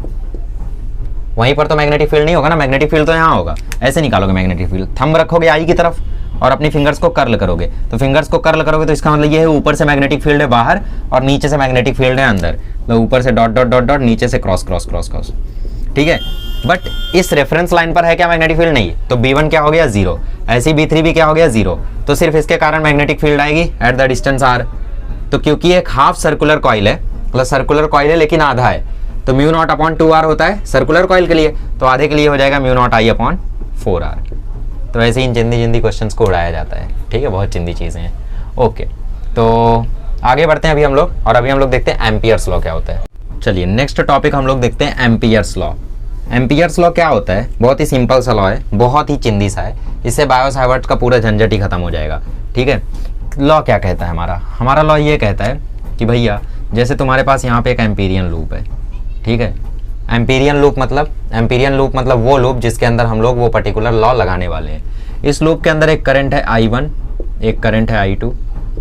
वहीं पर तो मैग्नेटिक फील्ड नहीं होगा ना, मैग्नेटिक फील्ड तो यहाँ होगा। ऐसे निकालोगे मैग्नेटिक फील्ड, थंब रखोगे आई की तरफ और अपनी फिंगर्स को कर्ल करोगे, तो फिंगर्स को कर्ल करोगे तो इसका मतलब ये है ऊपर से मैग्नेटिक फील्ड है बाहर और नीचे से मैग्नेटिक फील्ड है अंदर, तो ऊपर से डॉट डॉट डॉट डॉट, नीचे से क्रॉस क्रॉस क्रॉस क्रॉस, ठीक है। बट इस रेफरेंस लाइन पर है क्या मैग्नेटिक फील्ड, नहीं, तो B1 क्या हो गया 0, ऐसी B3 भी क्या हो गया 0, तो सिर्फ इसके कारण मैग्नेटिक फील्ड आएगी एट द डिस्टेंस r। तो क्योंकि एक हाफ सर्कुलर कॉइल है, मतलब सर्कुलर कॉइल है लेकिन आधा है, तो म्यू नॉट अपॉन 2r होता है सर्कुलर कॉइल के लिए, तो आधे के लिए हो जाएगा mu not I upon 4r। तो ऐसे ही चिंदी क्वेश्चंस को उड़ाया जाता है, ठीक है, बहुत चिंदी चीज़ें हैं, ओके। तो आगे बढ़ते हैं अभी हम लोग, और अभी हम लोग देखते हैं एम्पियर्स लॉ क्या होता है। चलिए नेक्स्ट टॉपिक हम लोग देखते हैं एम्पियर्स लॉ। एम्पियर्स लॉ क्या होता है, बहुत ही सिंपल सा लॉ है, बहुत ही चिंदी सा है, इससे बायो-सावर्ट्स का पूरा झंझट ही खत्म हो जाएगा, ठीक है। लॉ क्या कहता है हमारा लॉ ये कहता है कि भैया जैसे तुम्हारे पास यहाँ पे एक एम्पीरियन लूप है, ठीक है। एम्पीरियन लूप मतलब वो लूप जिसके अंदर हम लोग वो पर्टिकुलर लॉ लगाने वाले हैं। इस लूप के अंदर एक करंट है I1, एक करंट है I2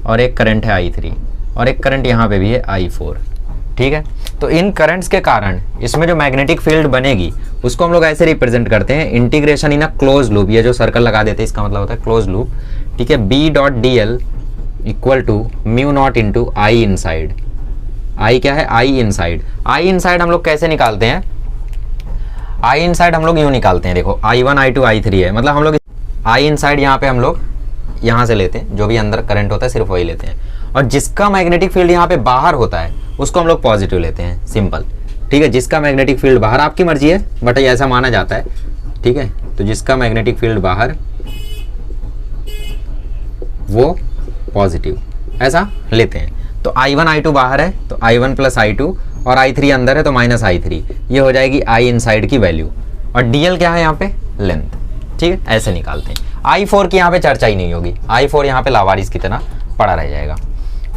और एक करंट है I3 और एक करंट यहाँ पे भी है I4, ठीक है। तो इन करंट्स के कारण इसमें जो मैग्नेटिक फील्ड बनेगी उसको हम लोग ऐसे रिप्रेजेंट करते हैं, integration in a close loop. ये जो सर्कल लगा देते हैं इसका मतलब होता है क्लोज लूप, ठीक है। B.dl equal to mu not into I inside. I क्या है, आई इनसाइड। आई इनसाइड हम लोग कैसे निकालते हैं, आई इनसाइड हम लोग यूँ निकालते हैं, देखो I1 I2 I3 है, मतलब हम लोग आई इनसाइड यहाँ पे हम लोग यहाँ से लेते हैं, जो भी अंदर करंट होता है सिर्फ वही लेते हैं, और जिसका मैग्नेटिक फील्ड यहाँ पे बाहर होता है उसको हम लोग पॉजिटिव लेते हैं, सिंपल, ठीक है। जिसका मैग्नेटिक फील्ड बाहर, आपकी मर्जी है बट ऐसा माना जाता है, ठीक है। तो जिसका मैग्नेटिक फील्ड बाहर वो पॉजिटिव, ऐसा लेते हैं। तो I1 I2 बाहर है तो I1 प्लस I2 और I3 अंदर है तो माइनस I3, ये हो जाएगी आई इनसाइड की वैल्यू, और DL क्या है यहाँ पे, लेंथ, ठीक है। ऐसे निकालते हैं। I4 की यहाँ पे चर्चा ही नहीं होगी, I4 यहाँ पे लावारिस की तरह पड़ा रह जाएगा,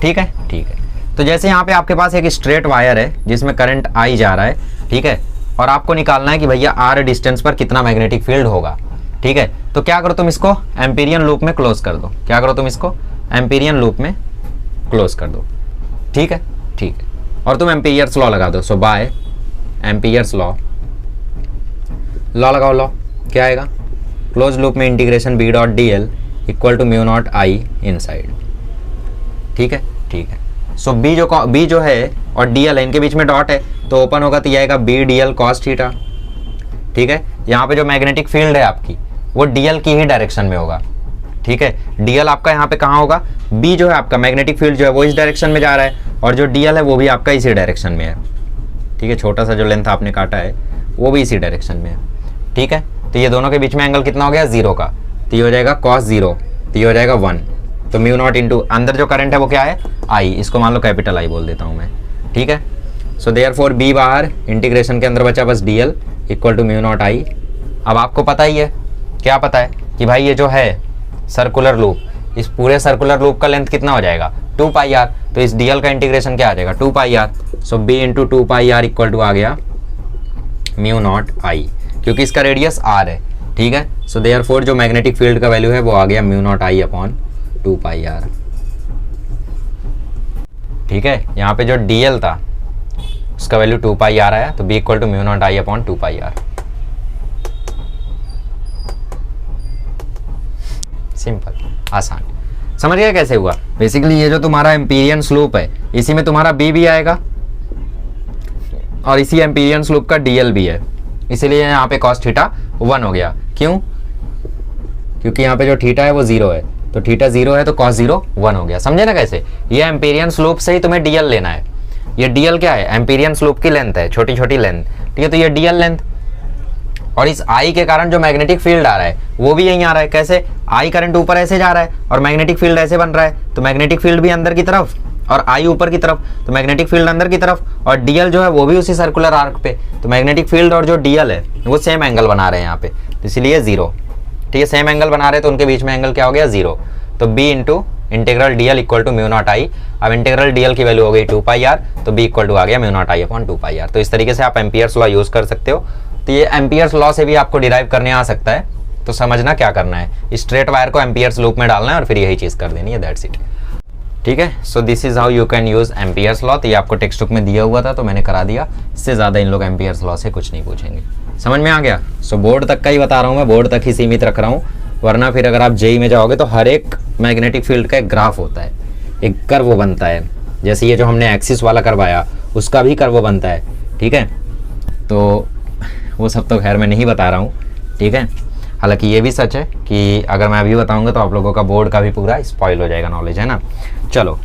ठीक है, ठीक है। तो जैसे यहाँ पे आपके पास एक स्ट्रेट वायर है जिसमें करंट I जा रहा है, ठीक है, और आपको निकालना है कि भैया R डिस्टेंस पर कितना मैग्नेटिक फील्ड होगा, ठीक है। तो क्या करो तुम इसको एम्पीरियन लूप में क्लोज कर दो, क्या करो तुम इसको एम्पीरियन लूप में क्लोज कर दो, ठीक है, ठीक है। और तुम एम्पियर्स लॉ लगा दो, सो बाय एम्पियर्स लॉ लगाओ, लॉ क्या आएगा, क्लोज लूप में integration B.dl equal to mu not I inside. ठीक है, ठीक है। सो बी जो है और डीएल है, इनके बीच में डॉट है तो ओपन होगा, तो ये आएगा बी डीएल कॉस थीटा। ठीक है, यहाँ पे जो मैग्नेटिक फील्ड है आपकी वो डीएल की ही डायरेक्शन में होगा। ठीक है, डीएल आपका यहाँ पे कहाँ होगा, बी जो है आपका मैग्नेटिक फील्ड जो है वो इस डायरेक्शन में जा रहा है और जो डीएल है वो भी आपका इसी डायरेक्शन में है। ठीक है, छोटा सा जो लेंथ आपने काटा है वो भी इसी डायरेक्शन में है। ठीक है, तो ये दोनों के बीच में एंगल कितना हो गया, 0 का, तो ये हो जाएगा cos 0, तो ये हो जाएगा 1। तो म्यू नॉट इंटू अंदर जो करंट है वो क्या है, आई, इसको मान लो कैपिटल आई बोल देता हूँ मैं। ठीक है, सो देयरफॉर बी बाहर, इंटीग्रेशन के अंदर बचा बस DL equal to mu not I. अब आपको पता ही है, क्या पता है कि भाई ये जो है सर्कुलर लूप, इस पूरे सर्कुलर लूप का लेंथ कितना हो जाएगा, 2 पाई आर। तो इस डीएल का इंटीग्रेशन क्या आ जाएगा, 2 pi R. So B into 2 pi R equal to आ गया म्यू नॉट आई, क्योंकि इसका रेडियस आर है। ठीक है, सो देयरफॉर जो मैग्नेटिक फील्ड का वैल्यू है वो आ गया mu not I upon 2 pi R. ठीक है, यहाँ पे जो डीएल था उसका वैल्यू 2 पाई आर आया, तो B equal to mu not I upon 2 pi R. Simple, आसान, समझ गया कैसे हुआ। बेसिकली ये जो तुम्हारा एम्पीरियन स्लोप है इसी में तुम्हारा बी भी आएगा और इसी एम्पीरियन स्लोप का डीएल भी है, इसीलिए यहाँ पे cos थीटा 1 हो गया। क्यों, क्योंकि यहाँ पे जो थीटा है वो 0 है, तो थीटा 0 है तो cos 0 1 हो गया। समझे ना कैसे, ये एम्पीरियन स्लोप से ही तुम्हें डीएल लेना है। ये डीएल क्या है, एम्पीरियन स्लोप की लेंथ है, छोटी छोटी लेंथ। ठीक है, तो ये डीएल लेंथ और इस आई के कारण जो मैग्नेटिक फील्ड आ रहा है वो भी यहीं आ रहा है। कैसे, आई करंट ऊपर ऐसे जा रहा है और मैग्नेटिक फील्ड ऐसे बन रहा है, तो मैग्नेटिक फील्ड भी अंदर की तरफ और आई ऊपर की तरफ, तो मैग्नेटिक फील्ड अंदर की तरफ और डीएल जो है वो भी उसी सर्कुलर आर्क पे, तो मैग्नेटिक फील्ड और जो डीएल है वो सेम एंगल बना रहे हैं यहाँ पे, तो इसीलिए 0। ठीक है, सेम एंगल बना रहे हैं तो उनके बीच में एंगल क्या हो गया, 0। तो B into integral DL equal to mu not I. अब इंटीग्रल डीएल की वैल्यू हो गई 2 पाई आर, तो बी इक्वल टू आ गया mu not I upon 2 pi R. तो इस तरीके से आप एम्पियर्स लॉ यूज कर सकते हो। तो ये एम्पियर्स लॉ से भी आपको डिराइव करने आ सकता है, तो समझना क्या करना है, स्ट्रेट वायर को एम्पियर्स लूप में डालना है और फिर यही चीज कर देनी है, दैट्स इट। ठीक है, so this is how you can use Ampere's law. तो ये आपको टेक्स्ट बुक में दिया हुआ था तो मैंने करा दिया, इससे ज्यादा इन लोग एम्पियर्स लॉ से कुछ नहीं पूछेंगे। समझ में आ गया। सो बोर्ड तक का ही बता रहा हूँ मैं, बोर्ड तक ही सीमित रख रहा हूँ, वरना फिर अगर आप जेई में जाओगे तो हर एक मैग्नेटिक फील्ड का एक ग्राफ होता है, एक कर्व बनता है। जैसे ये जो हमने एक्सिस वाला करवाया उसका भी कर्व बनता है। ठीक है, तो वो सब तो खैर मैं नहीं बता रहा हूँ। ठीक है, हालांकि ये भी सच है कि अगर मैं अभी बताऊंगा तो आप लोगों का बोर्ड का भी पूरा स्पॉइल हो जाएगा नॉलेज, है ना। चलो,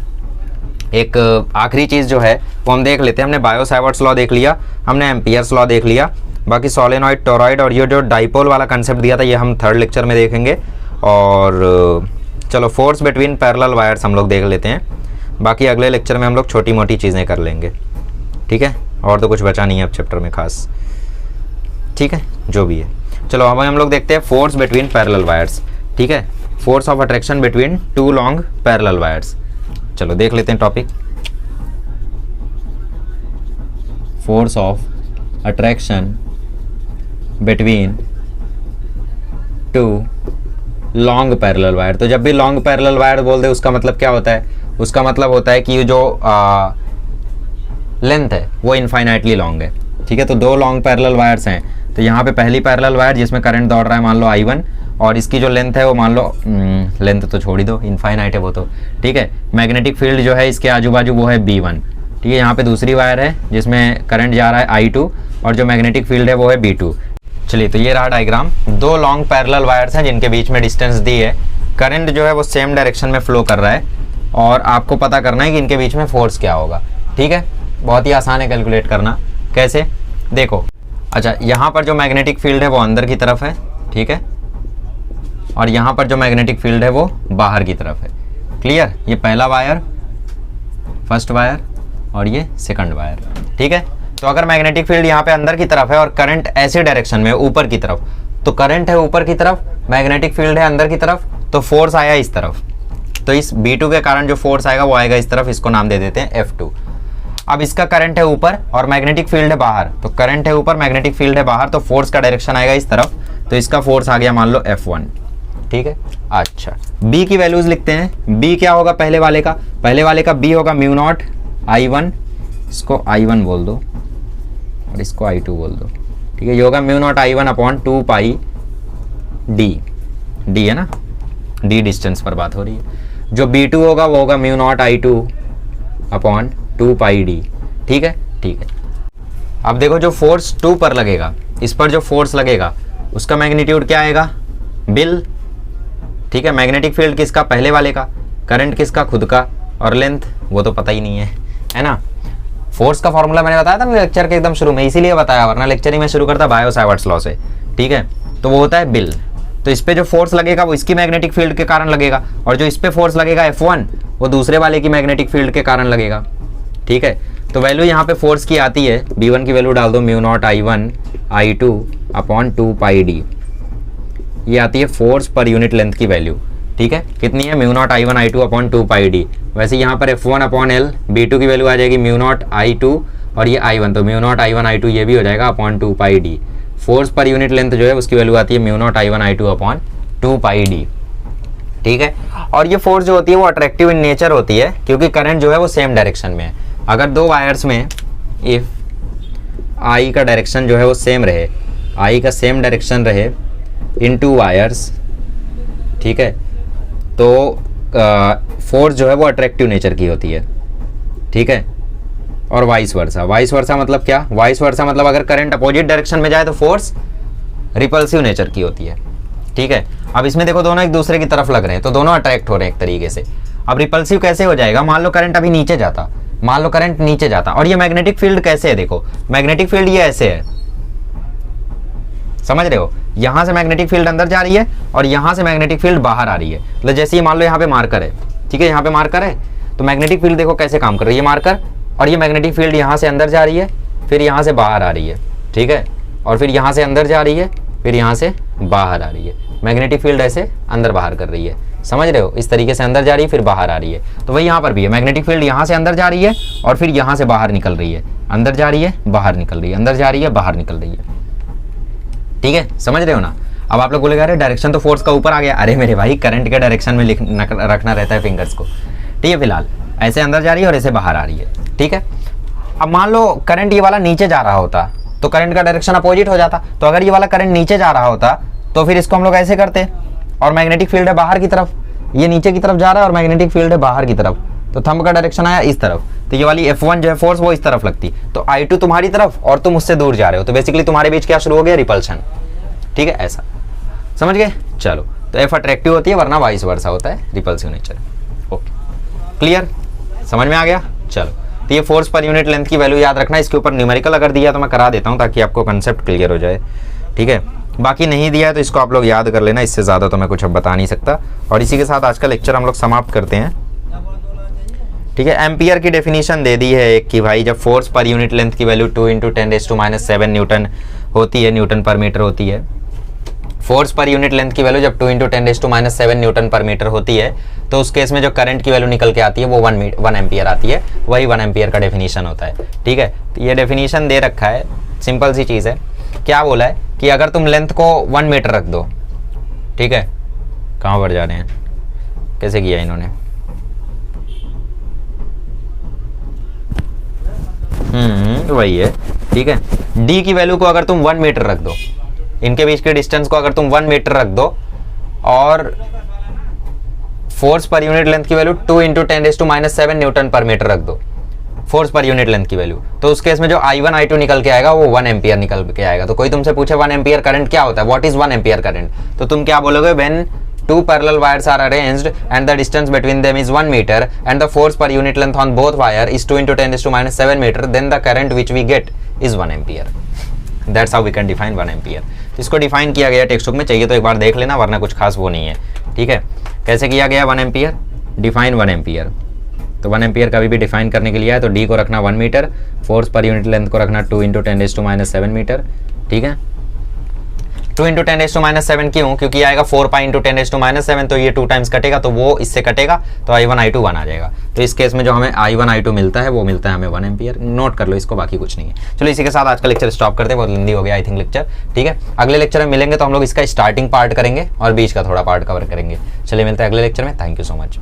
एक आखिरी चीज़ जो है वो हम देख लेते हैं। हमने बायो सावर्ट्स लॉ देख लिया, हमने एम्पियर्स लॉ देख लिया, बाकी सोलेनॉइड, टोरॉइड और ये जो डाइपोल वाला कंसेप्ट दिया था ये हम 3rd लेक्चर में देखेंगे। और चलो, फोर्स बिटवीन पैरेलल वायर्स हम लोग देख लेते हैं, बाकी अगले लेक्चर में हम लोग छोटी मोटी चीज़ें कर लेंगे। ठीक है, और तो कुछ बचा नहीं है अब चैप्टर में खास। ठीक है, जो भी है, चलो अब हम लोग देखते हैं फोर्स बिटवीन पैरेलल वायर्स। ठीक है, force of attraction between 2 long parallel wires. चलो देख लेते हैं topic, force of attraction between 2 long parallel wire. तो जब भी लॉन्ग पैरेलल वायर बोल दे उसका मतलब क्या होता है, उसका मतलब होता है कि जो लेंथ है वो इनफाइनाइटली लॉन्ग है। ठीक है, तो 2 लॉन्ग पैरेलल वायर्स हैं, तो यहाँ पे पहली पैरेलल वायर जिसमें करंट दौड़ रहा है मान लो I1 और इसकी जो लेंथ है वो मान लो लेंथ तो छोड़ ही दो, इनफाइनाइट है वो तो। ठीक है, मैग्नेटिक फील्ड जो है इसके आजू बाजू वो है B1। ठीक है, यहाँ पे दूसरी वायर है जिसमें करंट जा रहा है I2 और जो मैग्नेटिक फील्ड है वो है B2। चलिए, तो ये रहा डायग्राम। 2 लॉन्ग पैरेलल वायर्स हैं जिनके बीच में डिस्टेंस दी है, करंट जो है वो सेम डायरेक्शन में फ्लो कर रहा है और आपको पता करना है कि इनके बीच में फोर्स क्या होगा। ठीक है, बहुत ही आसान है कैलकुलेट करना। कैसे, देखो, अच्छा, यहाँ पर जो मैग्नेटिक फील्ड है वो अंदर की तरफ है। ठीक है, और यहाँ पर जो मैग्नेटिक फील्ड है वो बाहर की तरफ है। क्लियर, ये पहला वायर, फर्स्ट वायर और ये सेकंड वायर। ठीक है, तो अगर मैग्नेटिक फील्ड यहाँ पे अंदर की तरफ है और करंट ऐसे डायरेक्शन में ऊपर की तरफ, तो करंट है ऊपर की तरफ, मैग्नेटिक फील्ड है अंदर की तरफ, तो फोर्स आया इस तरफ। तो इस B2 के कारण जो फोर्स आएगा वो आएगा इस तरफ, इसको नाम दे देते हैं F2। अब इसका करंट है ऊपर और मैग्नेटिक फील्ड है बाहर, तो करंट है ऊपर, मैग्नेटिक फील्ड है बाहर, तो फोर्स का डायरेक्शन आएगा इस तरफ, तो इसका फोर्स आ गया मान लो F1। ठीक है, अच्छा, B की वैल्यूज लिखते हैं। B क्या होगा पहले वाले का, पहले वाले का B होगा म्यू नॉट I1, इसको I1 बोल दो और इसको I2 बोल दो। ठीक है, ये होगा म्यू नॉट I1 अपॉन 2 पाई D, D है ना, डी डिस्टेंस पर बात हो रही है। जो B2 होगा वो होगा mu naught I2 upon 2πd। ठीक है, ठीक है। अब देखो जो फोर्स 2 पर लगेगा, इस पर जो फोर्स लगेगा उसका मैग्नीट्यूड क्या आएगा, बिल। ठीक है, मैग्नेटिक फील्ड किसका, पहले वाले का, करंट किसका, खुद का, और लेंथ वो तो पता ही नहीं है ना। फोर्स का फॉर्मूला मैंने बताया था ना लेक्चर के एकदम शुरू में, इसीलिए बताया, वरना लेक्चर ही मैं शुरू करता बायो-सावर्ट्स लॉ से। ठीक है, तो वो होता है बिल। तो इस पे जो फोर्स लगेगा वो इसकी मैग्नेटिक फील्ड के कारण लगेगा, और जो इस पे फोर्स लगेगा F1 वो दूसरे वाले की मैग्नेटिक फील्ड के कारण लगेगा। ठीक है, तो वैल्यू यहाँ पे फोर्स की आती है, B1 की वैल्यू डाल दो mu naught I1 I2 upon 2πd, ये आती है फोर्स पर यूनिट लेंथ की वैल्यू। ठीक है, कितनी है, mu not I1 I2 upon 2πd। वैसे यहाँ पर F1 अपॉन L, B2 की वैल्यू आ जाएगी म्यू नॉट I2 और ये I1, तो म्यू नॉट I1 I2 ये भी हो जाएगा अपॉन 2πd। फोर्स पर यूनिट लेंथ जो है उसकी वैल्यू आती है mu not I1 I2 upon 2πd। ठीक है, और ये फोर्स जो होती है वो अट्रैक्टिव इन नेचर होती है, क्योंकि करंट जो है वो सेम डायरेक्शन में है। अगर दो वायर्स में इफ I का डायरेक्शन जो है वो सेम रहे, I का सेम डायरेक्शन रहे इन टू वायर्स, ठीक है, तो फोर्स जो है वो अट्रैक्टिव नेचर की होती है। ठीक है, और वाइस वर्सा। वाइस वर्सा मतलब क्या, वाइस वर्सा मतलब अगर करंट अपोजिट डायरेक्शन में जाए तो फोर्स रिपल्सिव नेचर की होती है। ठीक है, अब इसमें देखो दोनों एक दूसरे की तरफ लग रहे हैं तो दोनों अट्रैक्ट हो रहे हैं एक तरीके से। अब रिपल्सिव कैसे हो जाएगा, मान लो करंट अभी नीचे जाता, मान लो करंट नीचे जाता, और ये मैग्नेटिक फील्ड कैसे है, देखो मैग्नेटिक फील्ड ये ऐसे है, समझ रहे हो, यहां से मैग्नेटिक फील्ड अंदर जा रही है और यहां से मैग्नेटिक फील्ड बाहर आ रही है। मतलब जैसे ये मान लो यहाँ पे मार्कर है, ठीक है, यहाँ पे मार्कर है, तो मैग्नेटिक फील्ड देखो कैसे काम कर रही है, मार्कर, और ये मैग्नेटिक फील्ड यहाँ से अंदर जा रही है, फिर यहाँ से बाहर आ रही है। ठीक है, और फिर यहाँ से अंदर जा रही है, फिर यहाँ से बाहर आ रही है। मैग्नेटिक फील्ड ऐसे अंदर बाहर कर रही है, समझ रहे हो, इस तरीके से अंदर जा रही है फिर बाहर आ रही है। तो वही यहाँ पर भी है, मैग्नेटिक फील्ड यहाँ से अंदर जा रही है और फिर यहाँ से बाहर निकल रही है, अंदर जा रही है बाहर निकल रही है, अंदर जा रही है बाहर निकल रही है। ठीक है, समझ रहे हो ना। अब आप लोग बोलेगा अरे डायरेक्शन तो फोर्स का ऊपर आ गया, अरे मेरे भाई करंट के डायरेक्शन में रखना रहता है फिंगर्स को। ठीक है, फिलहाल ऐसे अंदर जा रही है और ऐसे बाहर आ रही है। ठीक है, अब मान लो करंट ये वाला नीचे जा रहा होता तो करंट का डायरेक्शन अपोजिट हो जाता। तो अगर ये वाला करंट नीचे जा रहा होता तो फिर इसको हम लोग ऐसे करते, और मैग्नेटिक फील्ड है बाहर की तरफ, ये नीचे की तरफ जा रहा है और मैग्नेटिक फील्ड है बाहर की तरफ, तो थंब का डायरेक्शन आया इस तरफ, तो ये वाली F1 जो है फोर्स वो इस तरफ लगती, तो I2 तुम्हारी तरफ और तुम उससे दूर जा रहे हो, तो बेसिकली तुम्हारे बीच क्या शुरू हो गया, रिपल्शन। ठीक है, ऐसा समझ गए। चलो, तो F अट्रैक्टिव होती है वरना वाइस वर्सा होता है रिपल्सिव नेचर। ओके, क्लियर, समझ में आ गया। चलो, तो ये फोर्स पर यूनिट लेंथ की वैल्यू याद रखना, इसके ऊपर न्यूमेरिकल अगर दिया तो मैं करा देता हूँ ताकि आपको कंसेप्ट क्लियर हो जाए। ठीक है, बाकी नहीं दिया है तो इसको आप लोग याद कर लेना, इससे ज़्यादा तो मैं कुछ अब बता नहीं सकता। और इसी के साथ आज का लेक्चर हम लोग समाप्त करते हैं। ठीक है, एम्पियर की डेफिनेशन दे दी है एक कि भाई जब फोर्स पर यूनिट लेंथ की वैल्यू 2 × 10⁻⁷ न्यूटन होती है, न्यूटन पर मीटर होती है, फोर्स पर यूनिट लेंथ की वैल्यू जब 2 × 10⁻⁷ न्यूटन पर मीटर होती है तो उस केस में जो करंट की वैल्यू निकल के आती है वो 1 एम्पियर आती है, वही 1 एम्पियर का डेफिनेशन होता है। ठीक है, तो ये डेफिनेशन दे रखा है, सिंपल सी चीज़ है। क्या बोला है कि अगर तुम लेंथ को 1 मीटर रख दो, ठीक है, कहाँ पर जा रहे हैं, कैसे किया इन्होंने, वही है। ठीक है, डी की वैल्यू को अगर तुम 1 मीटर रख दो, इनके बीच के डिस्टेंस को अगर तुम 1 मीटर रख दो, और फोर्स पर यूनिट लेंथ की वैल्यू 2 × 10⁻⁷ न्यूटन पर मीटर रख दो, फोर्स पर यूनिट लेंथ की वैल्यू, तो उस केस में जो I1 I2 निकल के आएगा वो 1 एम्पियर निकल के आएगा। तो कोई तुमसे पूछे 1 एम्पियर करंट क्या होता है, व्हाट इज 1 एम्पियर करंट, तो तुम क्या बोलोगे, when 2 parallel wires are arranged and the distance between them is 1 meter and the force per unit length on both wire is 2 × 10⁻⁷ meter, then the current which we get is 1 ampere. That's how we can define 1 ampere. इसको define किया गया text book में, चाहिए तो एक बार देख लेना, वरना कुछ खास वो नहीं है। ठीक है, कैसे किया गया 1 एम्पियर, डिफाइन 1 एम्पियर। तो 1 एम्पियर कभी भी डिफाइन करने के लिए है तो डी को रखना 1 मीटर, फोर्स पर यूनिट लेंथ को रखना 2 × 10⁻⁷ मीटर। ठीक है, 2 × 10⁻⁷ क्यों, क्योंकि आएगा 4π × 10⁻⁷, तो ये 2 टाइम्स कटेगा तो वो इससे कटेगा, तो I1 I2 1 आ जाएगा। तो इस केस में जो हमें I1 I2 मिलता है वो मिलता है हमें 1 एम्पियर। नोट कर लो इसको, बाकी कुछ नहीं है। चलो, इसी के साथ आज का लेक्चर स्टॉप करते हैं, बहुत लंबी हो गया आई थिंक लेक्चर। ठीक है, अगले लेक्चर में मिलेंगे तो हम लोग इसका स्टार्टिंग पार्ट करेंगे और बीच का थोड़ा पार्ट कवर करेंगे। चलिए, मिलते हैं अगले लेक्चर में। Thank you so much.